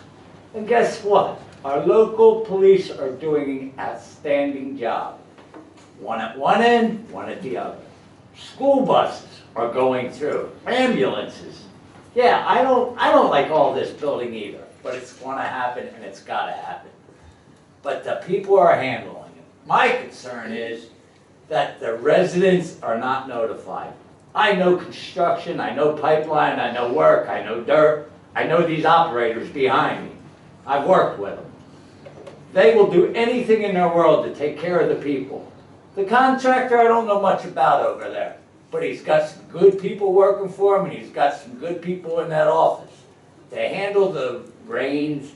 And guess what? Our local police are doing an outstanding job. One at one end, one at the other. School buses are going through, ambulances. Yeah, I don't like all this building either, but it's gonna happen and it's gotta happen. But the people are handling it. My concern is that the residents are not notified. I know construction, I know pipeline, I know work, I know dirt, I know these operators behind me. I've worked with them. They will do anything in their world to take care of the people. The contractor, I don't know much about over there, but he's got some good people working for him and he's got some good people in that office. They handle the rains.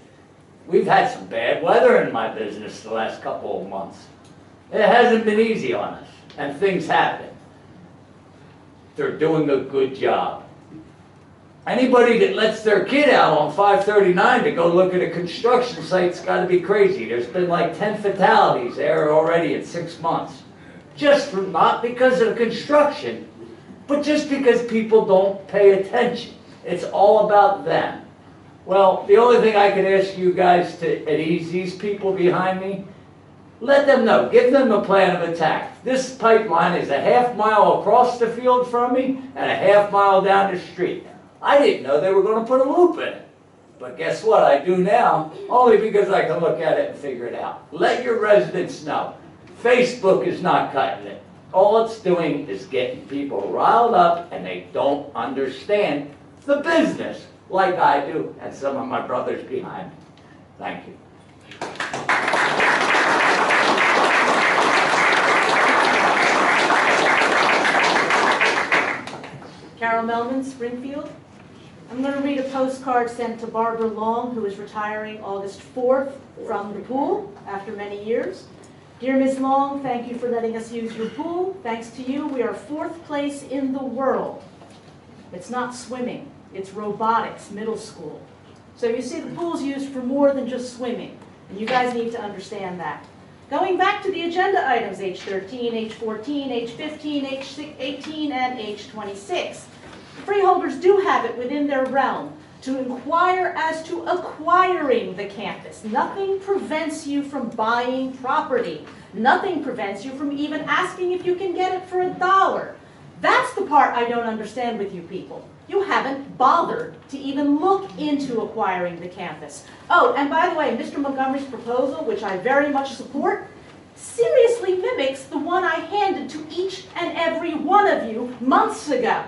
We've had some bad weather in my business the last couple of months. It hasn't been easy on us, and things happen. They're doing a good job. Anybody that lets their kid out on 539 to go look at a construction site's got to be crazy. There's been like 10 fatalities there already in 6 months. Just for, not because of construction, but just because people don't pay attention. It's all about them. Well, the only thing I can ask you guys to ease these people behind me, let them know, give them a plan of attack. This pipeline is a half-mile across the field from me and a half-mile down the street. I didn't know they were going to put a loop in it. But guess what? I do now, only because I can look at it and figure it out. Let your residents know. Facebook is not cutting it. All it's doing is getting people riled up and they don't understand the business like I do and some of my brothers behind me. Thank you. Carol Melman, Springfield. I'm going to read a postcard sent to Barbara Long, who is retiring August 4th from the pool after many years. Dear Ms. Long, thank you for letting us use your pool. Thanks to you, we are 4th place in the world. It's not swimming, it's robotics, middle school. So you see, the pool's used for more than just swimming, and you guys need to understand that. Going back to the agenda items, H13, H14, H15, H18, and H26. Freeholders do have it within their realm to inquire as to acquiring the campus. Nothing prevents you from buying property. Nothing prevents you from even asking if you can get it for $1. That's the part I don't understand with you people. You haven't bothered to even look into acquiring the campus. Oh, and by the way, Mr. Montgomery's proposal, which I very much support, seriously mimics the one I handed to each and every one of you months ago.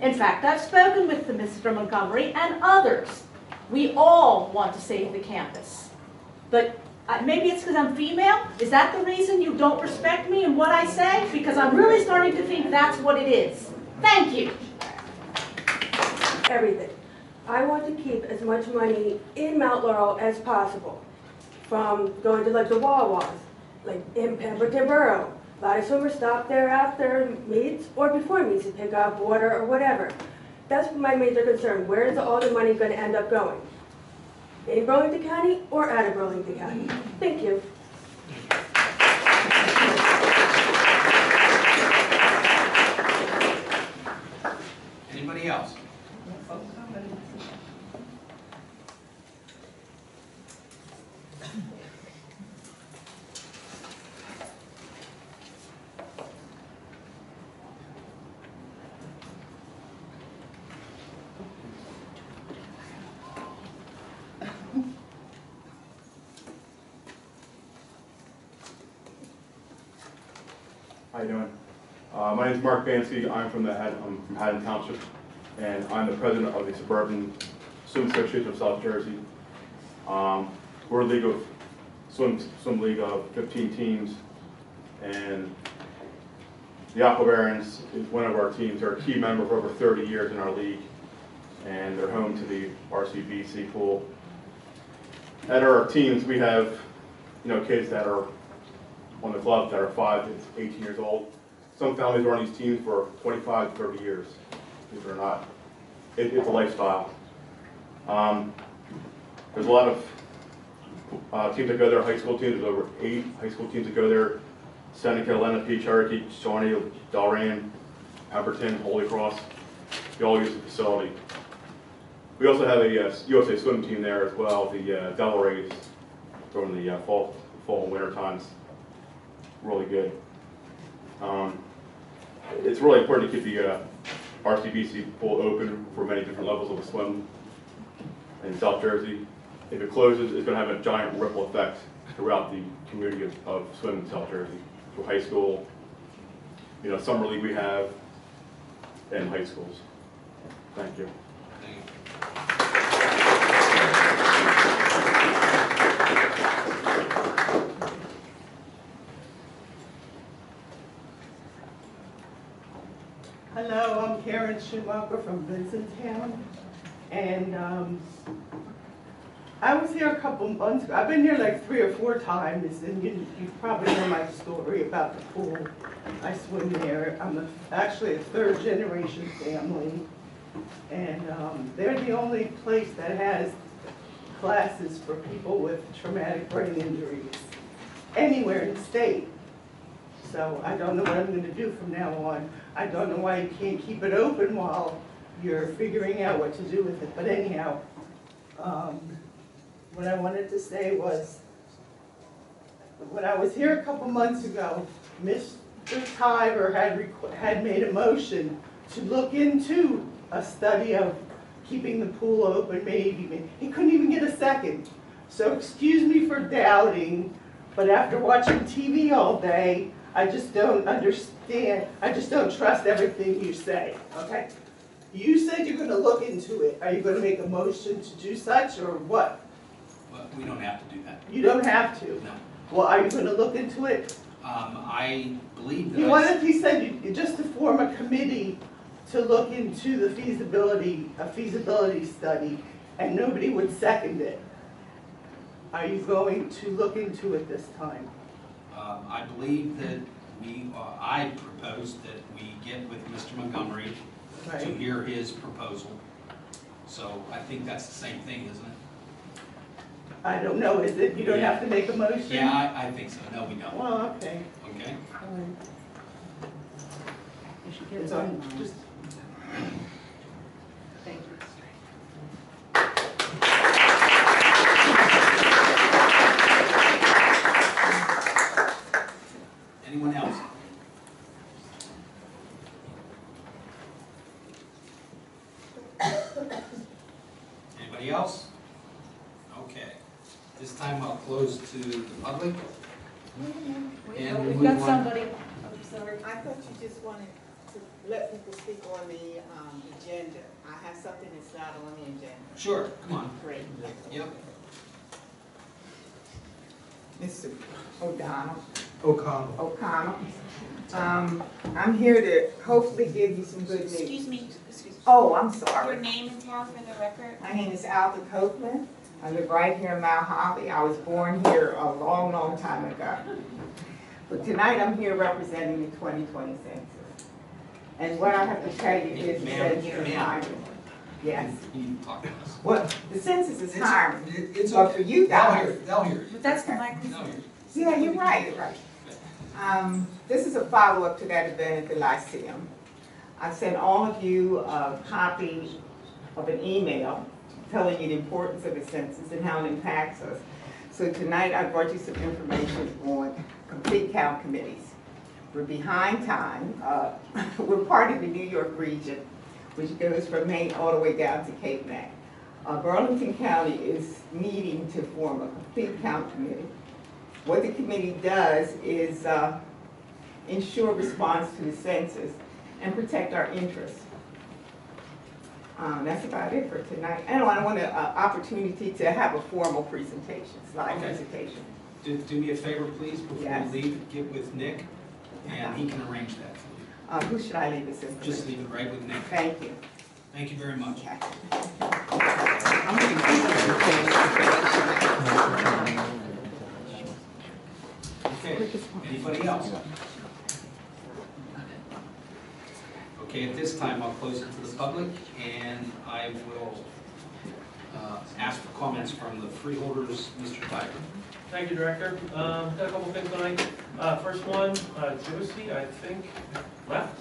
In fact, I've spoken with Mr. Montgomery and others. We all want to save the campus. But maybe it's because I'm female? Is that the reason you don't respect me and what I say? Because I'm really starting to think that's what it is. Thank you. Everything. I want to keep as much money in Mount Laurel as possible. From going to like the Wawas, like in Pemberton Borough. A lot of swimmers stop there after meets or before meets to pick up water or whatever. That's my major concern. Where is all the money going to end up going? In Burlington County or out of Burlington County? Thank you. Anybody else? How you doing? My name is Mark Bansky. I'm from Haddon Township, and I'm the president of the Suburban Swim Association of South Jersey. We're a league of swim league of 15 teams, and the Aqua Barons is one of our teams. They're a key member for over 30 years in our league, and they're home to the RCBC pool. At our teams, we have kids that are on the club that are 5 to 18 years old. Some families are on these teams for 25 to 30 years. Believe it or not, it's a lifestyle. There's a lot of teams that go there, high school teams. There's over 8 high school teams that go there. Seneca, Lenape, Cherokee, Shawnee, Delran, Pemberton, Holy Cross. They all use the facility. We also have a USA swim team there as well, the Devil Rays, during the fall and winter times. Really good. It's really important to keep the RCBC pool open for many different levels of swim in South Jersey. If it closes, it's going to have a giant ripple effect throughout the community of swim in South Jersey. Through high school, summer league we have, and high schools. Thank you. Hello, I'm Karen Schumacher from Vincenttown, and I was here a couple months ago. I've been here like 3 or 4 times, and you probably know my story about the pool. I swim there. I'm actually a 3rd generation family, and they're the only place that has classes for people with traumatic brain injuries anywhere in the state. So I don't know what I'm going to do from now on. I don't know why you can't keep it open while you're figuring out what to do with it. But anyhow, what I wanted to say was, when I was here a couple months ago, Mr. Tiver had made a motion to look into a study of keeping the pool open, maybe. He couldn't even get a second. So excuse me for doubting, but after watching TV all day, I just don't understand. I just don't trust everything you say, okay? You said you're going to look into it. Are you going to make a motion to do such, or what? Well, we don't have to do that. You don't have to? No. Well, are you going to look into it? I believe that He said just to form a committee to look into the feasibility study, and nobody would second it. Are you going to look into it this time? I believe that I proposed that we get with Mr. Montgomery to hear his proposal. So I think that's the same thing, isn't it? I don't know, is it? You don't have to make a motion? Yeah, I think so. No, we don't. Well, okay. Okay. You should get it on. Just. Thank you. Anyone else? Anybody else? Okay. This time I'll close to the public. And We've move got on. somebody. I'm sorry. I thought you just wanted to let people speak on the agenda. I have something that's not on the agenda. Sure, come on. Great. Yep. Mr. O'Connell. O'Connell. I'm here to hopefully give you some good news. Excuse me. Oh, I'm sorry. Your name and town for the record? My name is Alta Copeland. I live right here in Mount Holly. I was born here a long, long time ago. But tonight I'm here representing the 2020 census. And what I have to tell you is the census is hiring. Yes. Well, the census is hiring, but for you guys. They'll hear But that's the microphone. Yeah, you're right, you're right. This is a follow-up to that event at the Lyceum. I sent all of you a copy of an email telling you the importance of the census and how it impacts us. So tonight I brought you some information on complete count committees. We're behind time. We're part of the New York region, which goes from Maine all the way down to Cape May. Burlington County is needing to form a complete count committee. What the committee does is ensure response to the census and protect our interests. That's about it for tonight. And I want an opportunity to have a formal presentation, slide presentation. Do me a favor, please, before we leave, get with Nick, and he can arrange that for you. Who should I leave this information? Just leave it right with Nick. Thank you. Thank you very much. Okay, anybody else? Okay, at this time, I'll close it to the public, and I will ask for comments from the freeholders. Mr. Tiger. Thank you, Director. Got a couple things tonight. First one, Josie, I think, left.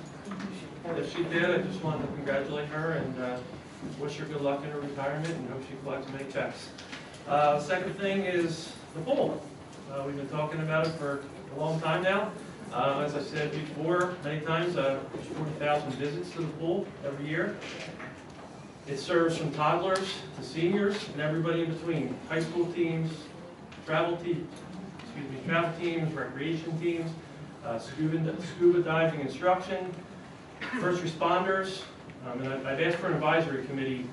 If she did, I just wanted to congratulate her and wish her good luck in her retirement and hope she collects many checks. Second thing is the pool. We've been talking about it for a long time now. As I said before, many times, there's 40,000 visits to the pool every year. It serves from toddlers to seniors and everybody in between. High school teams, travel teams, recreation teams, scuba diving instruction, first responders. And I've asked for an advisory committee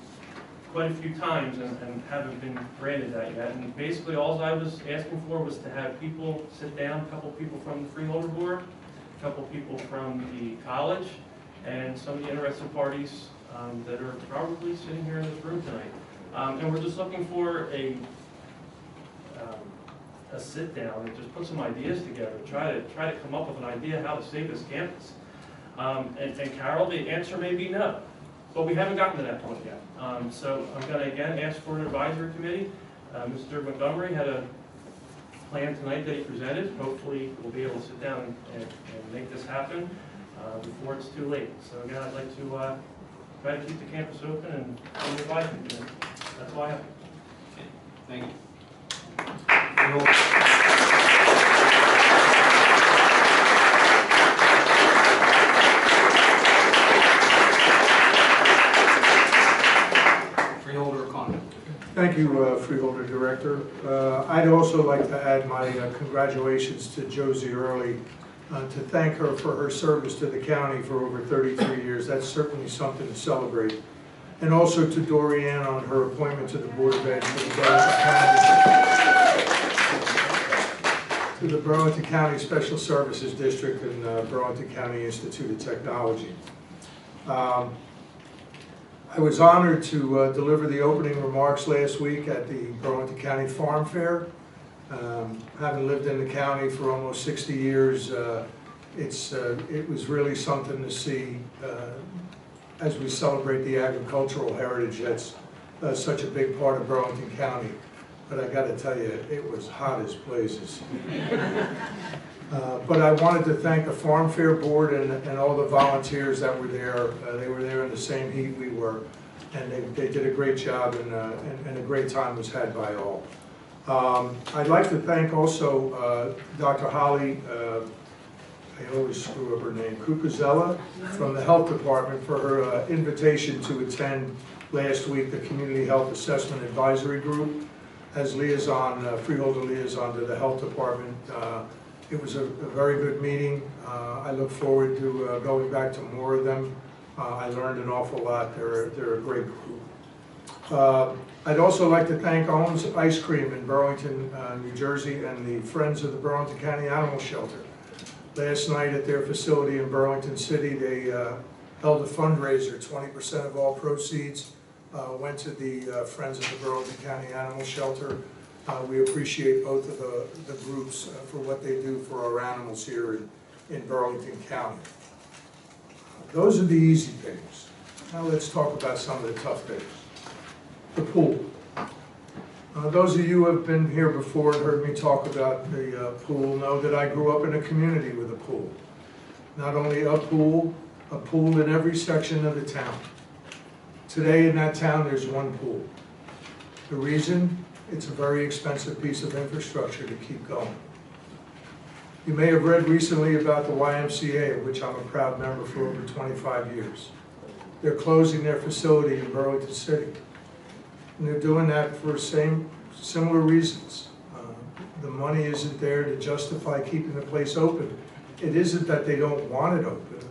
quite a few times and haven't been granted that yet. And basically all I was asking for was to have people sit down, a couple people from the Freeholder Board, a couple people from the college, and some of the interested parties that are probably sitting here in this room tonight. And we're just looking for a sit down and just put some ideas together, try to come up with an idea how to save this campus. And Carol, the answer may be no, but we haven't gotten to that point yet. So I'm going to again ask for an advisory committee. Mr. Montgomery had a plan tonight that he presented. Hopefully we'll be able to sit down and make this happen before it's too late. So again, I'd like to try to keep the campus open and an advisory committee. That's all I have. Okay, thank you. Freeholder comment. Thank you, Freeholder Director. I'd also like to add my congratulations to Josie Early, to thank her for her service to the county for over 33 years. That's certainly something to celebrate. And also to Dorianne on her appointment to the Board of Ed to the Burlington County Special Services District and Burlington County Institute of Technology. I was honored to deliver the opening remarks last week at the Burlington County Farm Fair. Having lived in the county for almost 60 years, it was really something to see as we celebrate the agricultural heritage that's such a big part of Burlington County. But I got to tell you, it was hot as blazes. But I wanted to thank the Farm Fair Board and all the volunteers that were there. They were there in the same heat we were, and they did a great job, and a great time was had by all. I'd like to thank also Dr. Holly, I always screw up her name, Cucuzella, from the Health Department for her invitation to attend last week the Community Health Assessment Advisory Group as liaison, freeholder liaison to the Health Department. It was a very good meeting. I look forward to going back to more of them. I learned an awful lot. They're a great group. I'd also like to thank Owens Ice Cream in Burlington, New Jersey, and the Friends of the Burlington County Animal Shelter. Last night at their facility in Burlington City, they held a fundraiser. 20% of all proceeds went to the Friends of the Burlington County Animal Shelter. We appreciate both of the groups for what they do for our animals here in Burlington County. Those are the easy things. Now let's talk about some of the tough things. The pool. Those of you who have been here before and heard me talk about the pool know that I grew up in a community with a pool. Not only a pool in every section of the town. Today in that town there's one pool. The reason? It's a very expensive piece of infrastructure to keep going. You may have read recently about the YMCA, of which I'm a proud member for over 25 years. They're closing their facility in Burlington City. And they're doing that for similar reasons. The money isn't there to justify keeping the place open. It isn't that they don't want it open.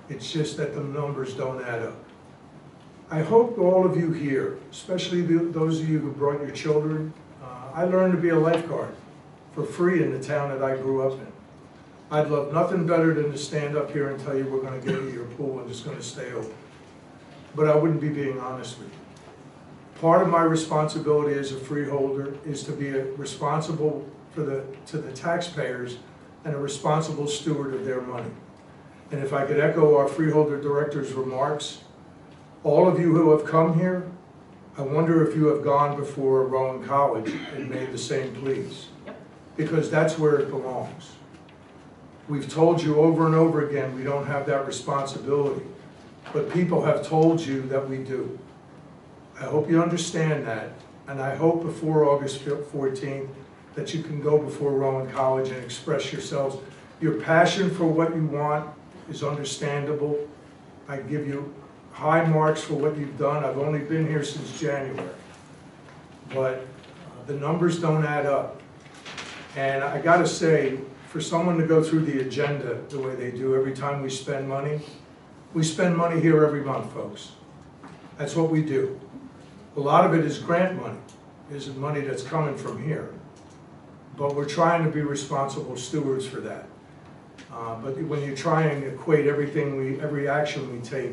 It's just that the numbers don't add up. I hope all of you here, especially those of you who brought your children, I learned to be a lifeguard for free in the town that I grew up in. I'd love nothing better than to stand up here and tell you we're going to get you your pool and it's going to stay open. But I wouldn't be being honest with you. Part of my responsibility as a freeholder is to be responsible to the taxpayers and a responsible steward of their money. And if I could echo our freeholder director's remarks, all of you who have come here, I wonder if you have gone before Rowan College and made the same pleas. Because that's where it belongs. We've told you over and over again we don't have that responsibility, but people have told you that we do. I hope you understand that, and I hope before August 14th that you can go before Rowan College and express yourselves. Your passion for what you want is understandable. I give you high marks for what you've done. I've only been here since January, but the numbers don't add up. And I gotta say, for someone to go through the agenda the way they do every time we spend money here every month, folks. That's what we do. A lot of it is grant money. It isn't money that's coming from here. But we're trying to be responsible stewards for that. But when you try and equate every action we take,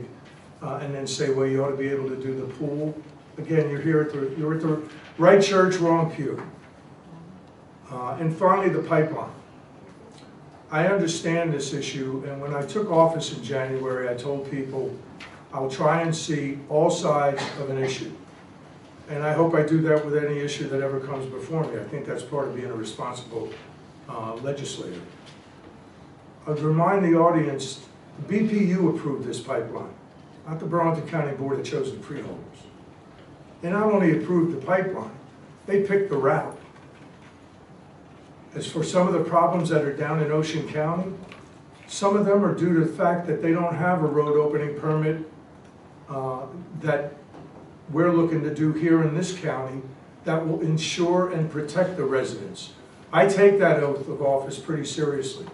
and then say, well, you ought to be able to do the pool, again, you're at the right church, wrong pew. And finally, the pipeline. I understand this issue, and when I took office in January, I told people I'll try and see all sides of an issue. And I hope I do that with any issue that ever comes before me. I think that's part of being a responsible legislator. I'd remind the audience, the BPU approved this pipeline, not the Burlington County Board of Chosen Freeholders. They not only approved the pipeline, they picked the route. As for some of the problems that are down in Ocean County, some of them are due to the fact that they don't have a road opening permit that we're looking to do here in this county that will ensure and protect the residents. I take that oath of office pretty seriously.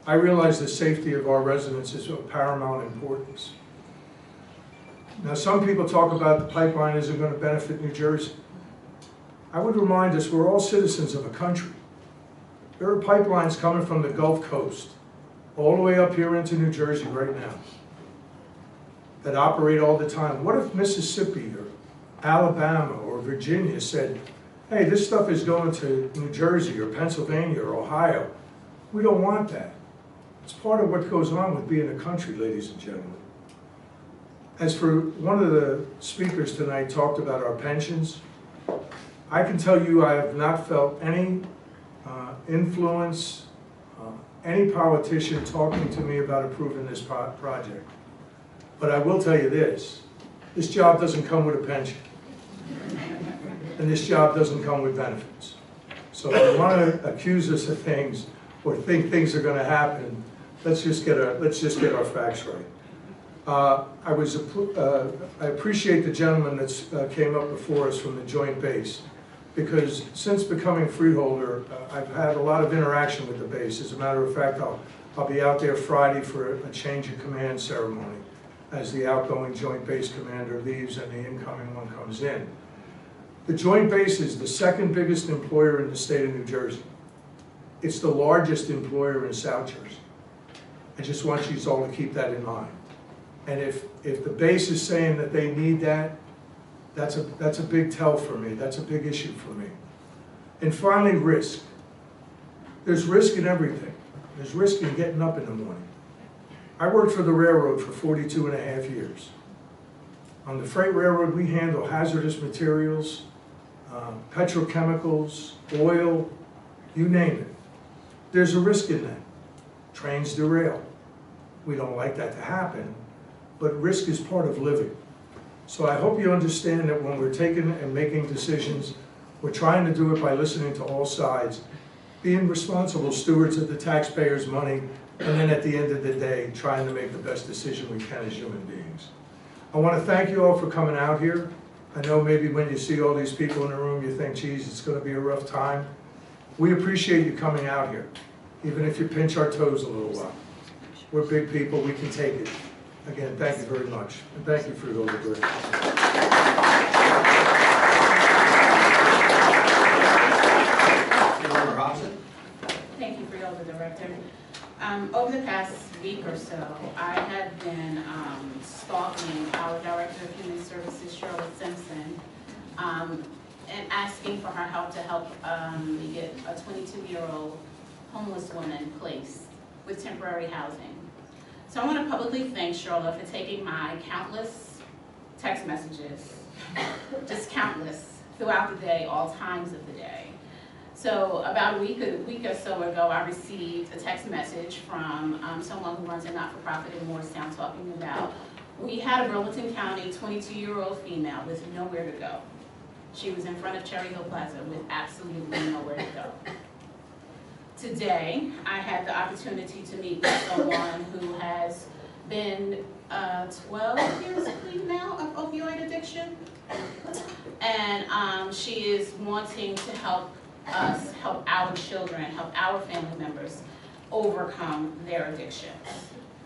I realize the safety of our residents is of paramount importance. Now, some people talk about the pipeline isn't going to benefit New Jersey. I would remind us we're all citizens of a country. There are pipelines coming from the Gulf Coast all the way up here into New Jersey right now that operate all the time. What if Mississippi or Alabama or Virginia said, hey, this stuff is going to New Jersey or Pennsylvania or Ohio? We don't want that. It's part of what goes on with being a country, ladies and gentlemen. As for one of the speakers tonight talked about our pensions, I can tell you I have not felt any influence, any politician talking to me about approving this project. But I will tell you this job doesn't come with a pension. And this job doesn't come with benefits. So if you want to accuse us of things or think things are going to happen, let's just get our facts right. I appreciate the gentleman that came up before us from the Joint Base, because since becoming freeholder, I've had a lot of interaction with the base. As a matter of fact, I'll be out there Friday for a change of command ceremony as the outgoing Joint Base commander leaves and the incoming one comes in. The Joint Base is the second biggest employer in the state of New Jersey. It's the largest employer in South Jersey. I just want you all to keep that in mind. And if the base is saying that they need that, that's a big tell for me. That's a big issue for me. And finally, risk. There's risk in everything. There's risk in getting up in the morning. I worked for the railroad for 42 and a half years. On the freight railroad, we handle hazardous materials, petrochemicals, oil, you name it. There's a risk in that. Trains derail. We don't like that to happen, but risk is part of living. So I hope you understand that when we're taking and making decisions, we're trying to do it by listening to all sides, being responsible stewards of the taxpayers' money, and then at the end of the day, trying to make the best decision we can as human beings. I want to thank you all for coming out here. I know maybe when you see all these people in the room, you think, geez, it's going to be a rough time. We appreciate you coming out here, even if you pinch our toes a little while. We're big people, we can take it. Again, thank you very much, and thank you, Freeholder. Thank you, Freeholder Director. Over the past week or so, I have been stalking our Director of Human Services, Charlotte Simpson, and asking for her help to help me get a 22-year-old homeless woman placed with temporary housing. So I want to publicly thank Charlotte for taking my countless text messages, just countless, throughout the day, all times of the day. So about a week or so ago, I received a text message from someone who runs a not-for-profit in Morristown talking about, we had a Burlington County 22-year-old female with nowhere to go. She was in front of Cherry Hill Plaza with absolutely nowhere to go. Today, I had the opportunity to meet with someone who has been 12 years clean now of opioid addiction. And she is wanting to help us, help our children, help our family members overcome their addictions.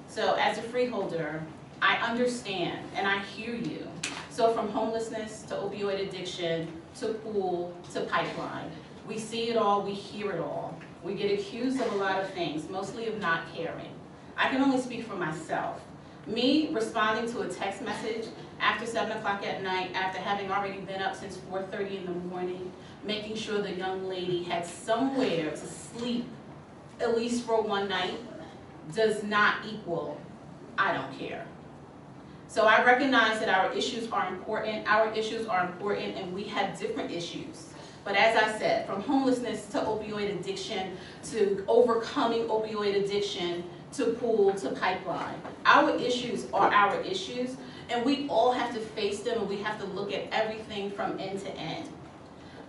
So as a freeholder, I understand and I hear you. So from homelessness to opioid addiction to pool to pipeline, we see it all, we hear it all. We get accused of a lot of things, mostly of not caring. I can only speak for myself. Me responding to a text message after 7 o'clock at night, after having already been up since 4:30 in the morning, making sure the young lady had somewhere to sleep, at least for one night, does not equal, I don't care. So I recognize that our issues are important, and we have different issues. But as I said, from homelessness to opioid addiction, to overcoming opioid addiction, to pool, to pipeline, our issues are our issues, and we all have to face them, and we have to look at everything from end to end.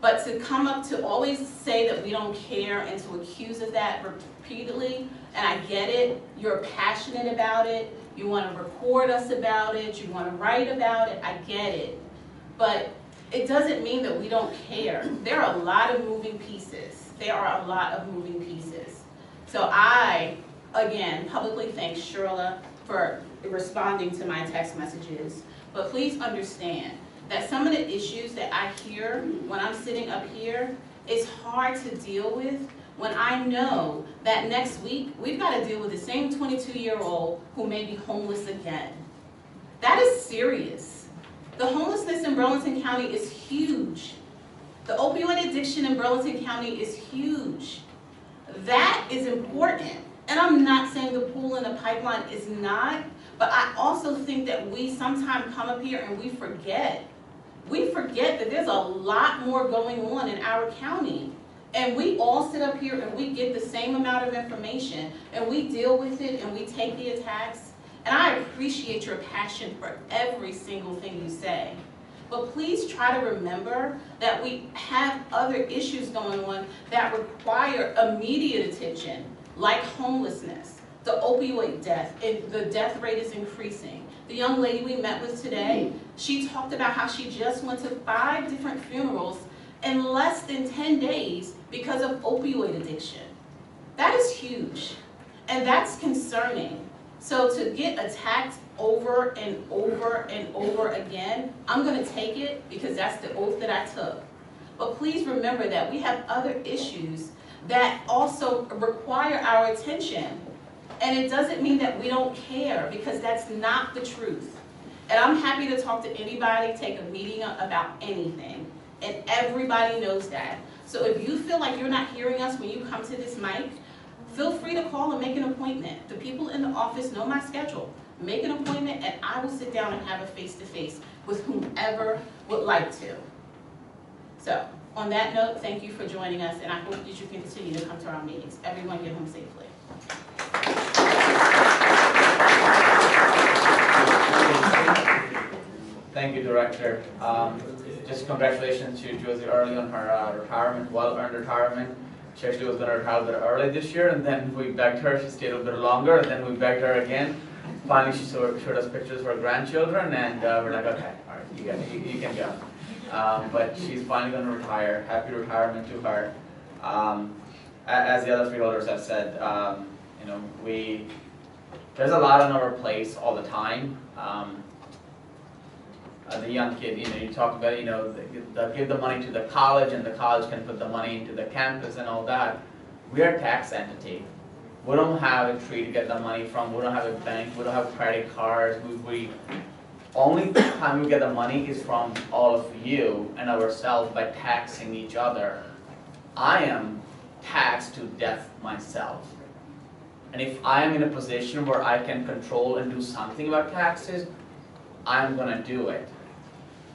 But to come up to always say that we don't care and to accuse of that repeatedly, and I get it, you're passionate about it, you want to record us about it, you want to write about it, I get it. But it doesn't mean that we don't care. There are a lot of moving pieces. There are a lot of moving pieces. So I, again, publicly thank Shirla for responding to my text messages. But please understand that some of the issues that I hear when I'm sitting up here is hard to deal with when I know that next week we've got to deal with the same 22-year-old who may be homeless again. That is serious. The homelessness in Burlington County is huge. The opioid addiction in Burlington County is huge. That is important. And I'm not saying the pool and the pipeline is not, but I also think that we sometimes come up here and we forget. We forget that there's a lot more going on in our county. And we all sit up here and we get the same amount of information and we deal with it and we take the attacks. And I appreciate your passion for every single thing you say. But please try to remember that we have other issues going on that require immediate attention, like homelessness, the opioid death, and the death rate is increasing. The young lady we met with today, she talked about how she just went to 5 different funerals in less than 10 days because of opioid addiction. That is huge, and that's concerning. So to get attacked over and over and over again, I'm going to take it because that's the oath that I took. But please remember that we have other issues that also require our attention. And it doesn't mean that we don't care, because that's not the truth. And I'm happy to talk to anybody, take a meeting about anything. And everybody knows that. So if you feel like you're not hearing us when you come to this mic, feel free to call and make an appointment. The people in the office know my schedule. Make an appointment and I will sit down and have a face-to-face with whomever would like to. So, on that note, thank you for joining us, and I hope that you continue to come to our meetings. Everyone get home safely. Thank you, Director. Just congratulations to Josie early on her retirement, well-earned retirement. She actually was going to retire a bit early this year, and then we begged her. She stayed a bit longer, and then we begged her again. Finally, she showed us pictures of her grandchildren, and we're like, okay, all right, you can go. But she's finally going to retire. Happy retirement to her. As the other freeholders have said, you know, there's a lot on our plates all the time. The young kid, you know, you talk about, you know, they'll give the money to the college, and the college can put the money into the campus and all that. We are a tax entity. We don't have a tree to get the money from. We don't have a bank. We don't have credit cards. Only time we get the money is from all of you and ourselves by taxing each other. I am taxed to death myself. And if I am in a position where I can control and do something about taxes, I'm gonna do it.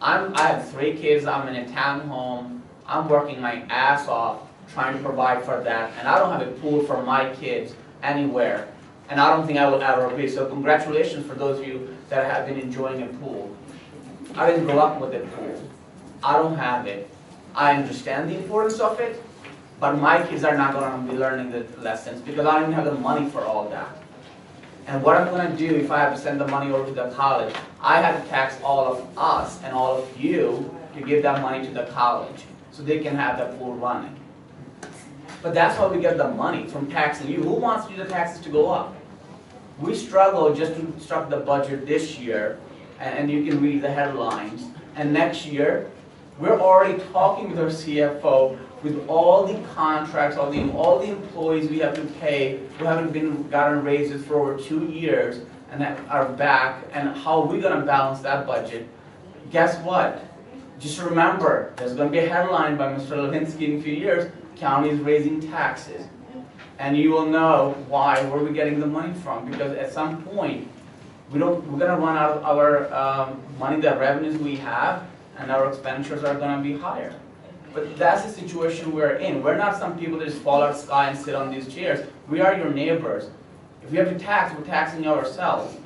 I have 3 kids, I'm in a townhome, I'm working my ass off trying to provide for that, and I don't have a pool for my kids anywhere, and I don't think I will ever be. So congratulations for those of you that have been enjoying a pool. I didn't grow up with a pool. I don't have it. I understand the importance of it, but my kids are not going to be learning the lessons because I don't have the money for all that. And what I'm going to do if I have to send the money over to the college, I have to tax all of us and all of you to give that money to the college so they can have the pool running. But that's how we get the money, from taxing you. Who wants the taxes to go up? We struggle just to construct the budget this year, and you can read the headlines. And next year, we're already talking with our CFO with all the contracts, all the employees we have to pay who haven't gotten raises for over 2 years and that are back, and how we're going to balance that budget. Guess what? Just remember, there's going to be a headline by Mr. Levinsky in a few years, county is raising taxes. And you will know why, where we're getting the money from, because at some point, we're going to run out of our money, the revenues we have, and our expenditures are going to be higher. But that's the situation we're in. We're not some people that just fall out of the sky and sit on these chairs. We are your neighbors. If we have to tax, we're taxing ourselves.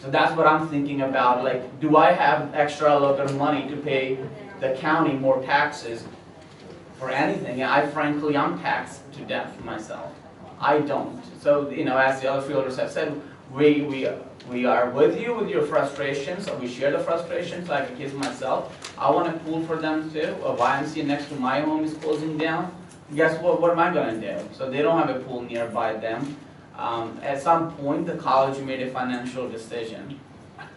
So that's what I'm thinking about. Like, do I have extra little bit of money to pay the county more taxes for anything? I'm taxed to death myself. I don't. So, you know, as the other freeholders have said, we are with you with your frustrations. We share the frustrations, like a kid myself. I want a pool for them too. A YMCA next to my home is closing down. Guess what? What am I going to do? So they don't have a pool nearby them. At some point, the college made a financial decision.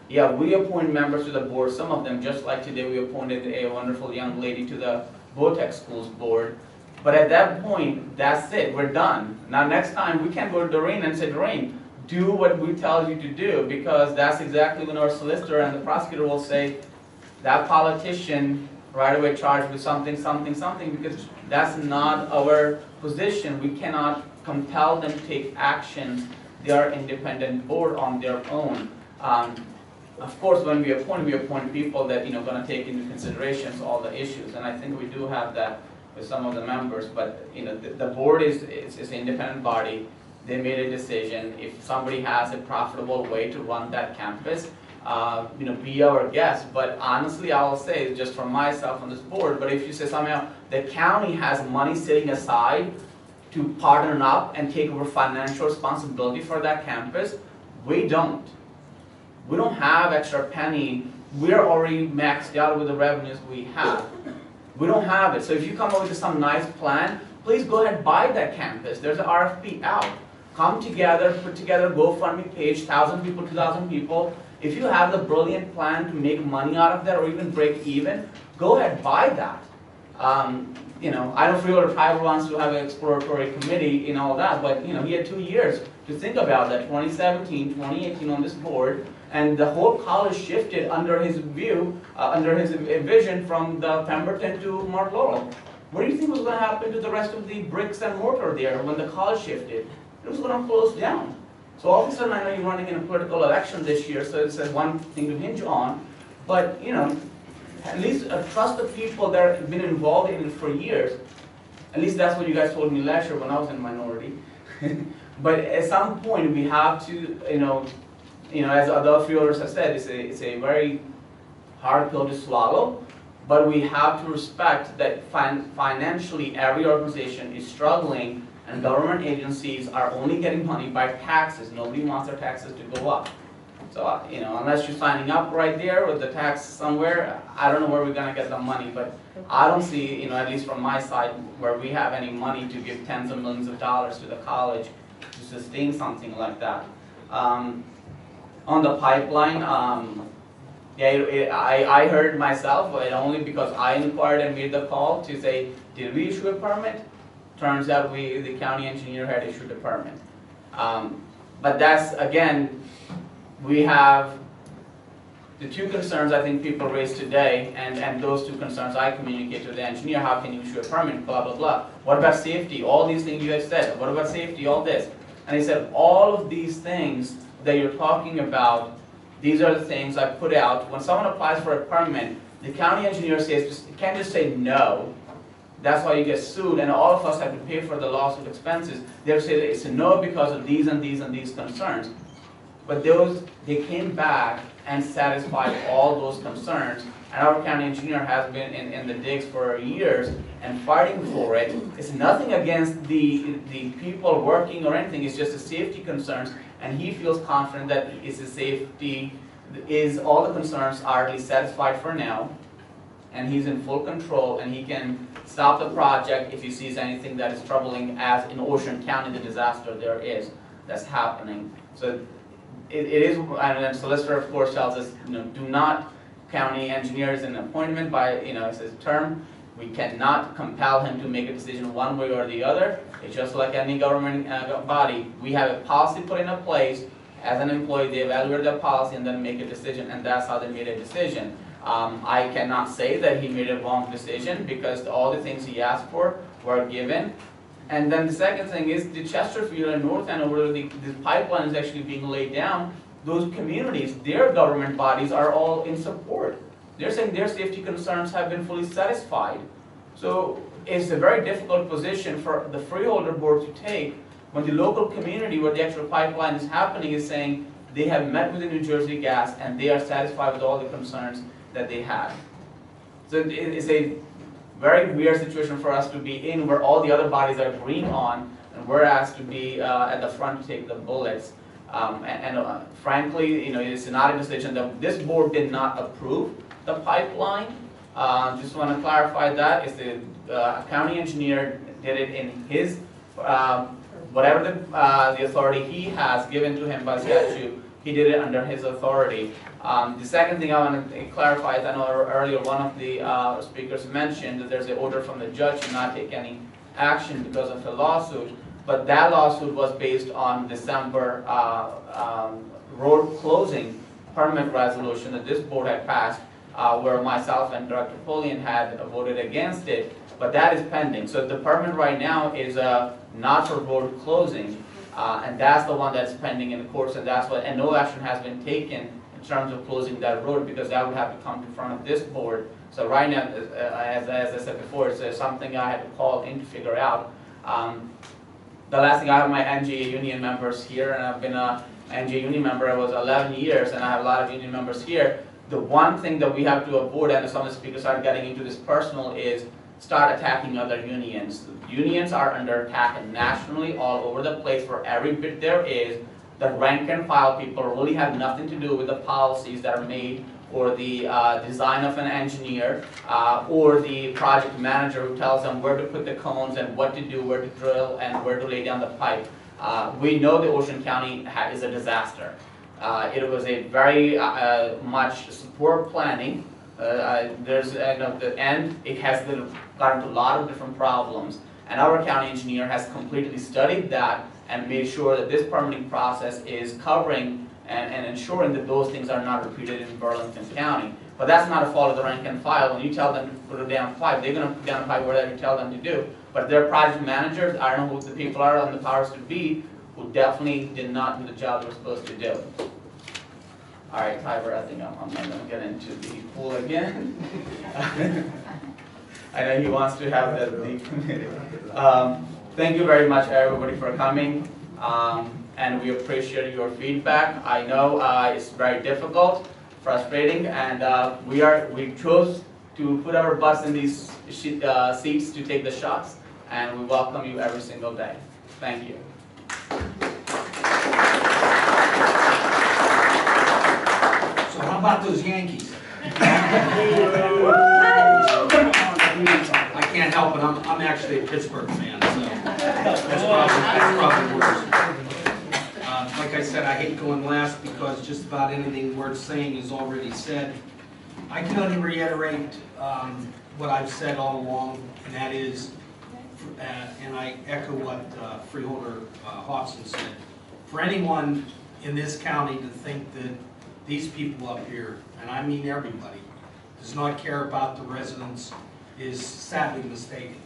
Yeah, we appoint members to the board. Some of them, just like today, we appointed a wonderful young lady to the Botex Schools board. But at that point, that's it. We're done. Now, next time, we can't go to Doreen and say, Doreen, do what we tell you to do, because that's exactly when our solicitor and the prosecutor will say, that politician right away charged with something, because that's not our position. We cannot compel them to take actions. They are independent board on their own. Of course, when we appoint people that, you know, going to take into consideration all the issues, and I think we do have that with some of the members. But, you know, the board is an independent body. They made a decision. If somebody has a profitable way to run that campus, you know, be our guest. But honestly, I will say, just for myself on this board, but if you say somehow the county has money sitting aside to partner up and take over financial responsibility for that campus, we don't. We don't have extra penny. We're already maxed out with the revenues we have. We don't have it. So if you come up with some nice plan, please go ahead and buy that campus. There's an RFP out. Come together, put together a GoFundMe page, 1,000 people, 2,000 people. If you have the brilliant plan to make money out of that or even break even, go ahead and buy that. You know, I know Freeholder Tribal wants to have an exploratory committee and all that, but, you know, he had 2 years to think about that, 2017, 2018 on this board, and the whole college shifted under his view, under his vision from the Pemberton to Mark Laurel. What do you think was going to happen to the rest of the bricks and mortar there when the college shifted? It was going to close down. So all of a sudden, I know you're running in a political election this year, so it's one thing to hinge on. But, you know, at least trust the people that have been involved in it for years. At least that's what you guys told me last year when I was in the minority. But at some point, we have to, you know, as other freeholders have said, it's a very hard pill to swallow. But we have to respect that financially, every organization is struggling, and government agencies are only getting money by taxes. Nobody wants their taxes to go up. So, you know, unless you're signing up right there with the tax somewhere, I don't know where we're going to get the money. But I don't see, you know, at least from my side, where we have any money to give tens of millions of dollars to the college to sustain something like that. On the pipeline, yeah, I heard myself, but only because I inquired and made the call to say, did we issue a permit? Turns out the county engineer had issued a permit. But that's, again, we have the two concerns I think people raised today, and those two concerns I communicate to the engineer. How can you issue a permit, blah, blah, blah. What about safety? All these things you guys said. What about safety? All this. And he said, all of these things that you're talking about, these are the things I put out. When someone applies for a permit, the county engineer says, you can't just say no. That's why you get sued, and all of us have to pay for the lawsuit expenses. They'll say it's a no because of these and these and these concerns. But they came back and satisfied all those concerns. And our county engineer has been in the digs for years and fighting for it. It's nothing against the people working or anything. It's just the safety concerns. And he feels confident that it's a safety, all the concerns are at least satisfied for now. And he's in full control, and he can stop the project if he sees anything that is troubling, as in Ocean County, the disaster there is that's happening. So it is, and the solicitor of course tells us, you know, do not, county engineer is an appointment by, you know, it's his term. We cannot compel him to make a decision one way or the other. It's just like any government body. We have a policy put in place. As an employee, they evaluate the policy and then make a decision, and that's how they made a decision. I cannot say that he made a wrong decision because all the things he asked for were given. And then the second thing is the Chesterfield and North Andover, where the pipeline is actually being laid down, those communities, their government bodies are all in support. They're saying their safety concerns have been fully satisfied. So it's a very difficult position for the Freeholder Board to take when the local community where the actual pipeline is happening is saying they have met with the New Jersey Gas and they are satisfied with all the concerns that they had. So it's a very weird situation for us to be in, where all the other bodies are agreeing on, and we're asked to be at the front to take the bullets. Frankly, you know, it's not a decision that this board did not approve the pipeline. Just want to clarify that. It's the county engineer did it in his whatever the authority he has given to him by statute. He did it under his authority. The second thing I want to clarify is, I know earlier one of the speakers mentioned that there's an order from the judge to not take any action because of the lawsuit, but that lawsuit was based on December road closing permit resolution that this board had passed, where myself and Director Polian had voted against it, but that is pending. So the permit right now is not for road closing, and that's the one that's pending in the courts, and that's what, and no action has been taken in terms of closing that road, because that would have to come in front of this board. So right now, as I said before, it's something I had to call in to figure out. The last thing, I have my NGA union members here, and I've been a NGA union member. I was 11 years, and I have a lot of union members here. The one thing that we have to avoid, and some of the speakers are getting into this personal, is start attacking other unions. Unions are under attack nationally, all over the place, for every bit there is. The rank and file people really have nothing to do with the policies that are made, or the design of an engineer, or the project manager who tells them where to put the cones and what to do, where to drill, and where to lay down the pipe. We know the Ocean County is a disaster. It was a very much poor planning. There's at the end, it has gotten to a lot of different problems, and our county engineer has completely studied that and made sure that this permitting process is covering and ensuring that those things are not repeated in Burlington County. But that's not a fault of the rank and file. When you tell them to put a damn pipe, they're gonna put down a pipe whatever you tell them to do. But they're project managers, I don't know who the people are on the powers to be, who definitely did not do the job they were supposed to do. All right, Tiber, I think I'm not gonna get into the pool again. I know he wants to have the committee. Thank you very much, everybody, for coming. And we appreciate your feedback. I know it's very difficult, frustrating, and we chose to put our butts in these seats to take the shots, and we welcome you every single day. Thank you. So how about those Yankees? I can't help it, I'm actually a Pittsburgh fan, so that's probably worse. Like I said, I hate going last because just about anything worth saying is already said. I can only reiterate what I've said all along, and that is, and I echo what Freeholder Hobson said. For anyone in this county to think that these people up here, and I mean everybody, does not care about the residents is sadly mistaken.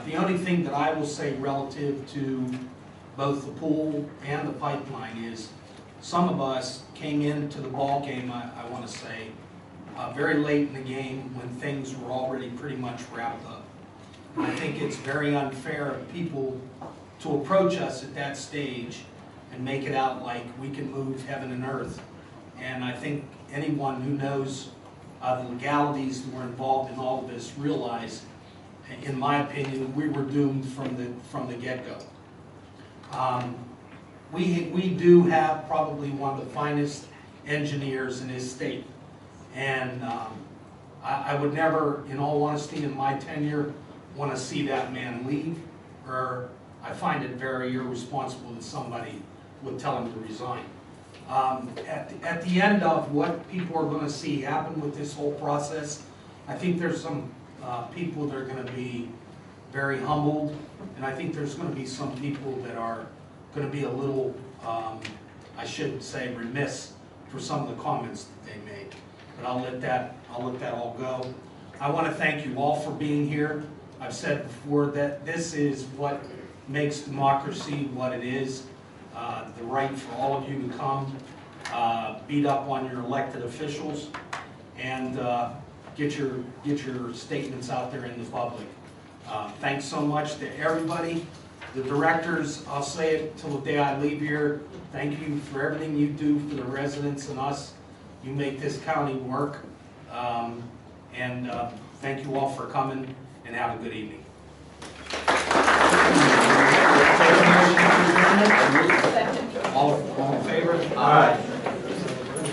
The only thing that I will say relative to both the pool and the pipeline is some of us came into the ball game, I want to say, very late in the game when things were already pretty much wrapped up. And I think it's very unfair of people to approach us at that stage and make it out like we can move heaven and earth. And I think anyone who knows the legalities that were involved in all of this realize, in my opinion, we were doomed from the get-go. We do have probably one of the finest engineers in this state. And I would never, in all honesty, in my tenure, want to see that man leave, or I find it very irresponsible that somebody would tell him to resign. At the end of what people are going to see happen with this whole process, I think there's some people that are going to be very humbled, and I think there's going to be some people that are going to be a little, I should say, remiss for some of the comments that they made. But I'll let that all go. I want to thank you all for being here. I've said before that this is what makes democracy what it is. The right for all of you to come, beat up on your elected officials, and get your statements out there in the public. Thanks so much to everybody. The directors, I'll say it till the day I leave here, thank you for everything you do for the residents and us. You make this county work. Thank you all for coming, and have a good evening. All in favor? Aye.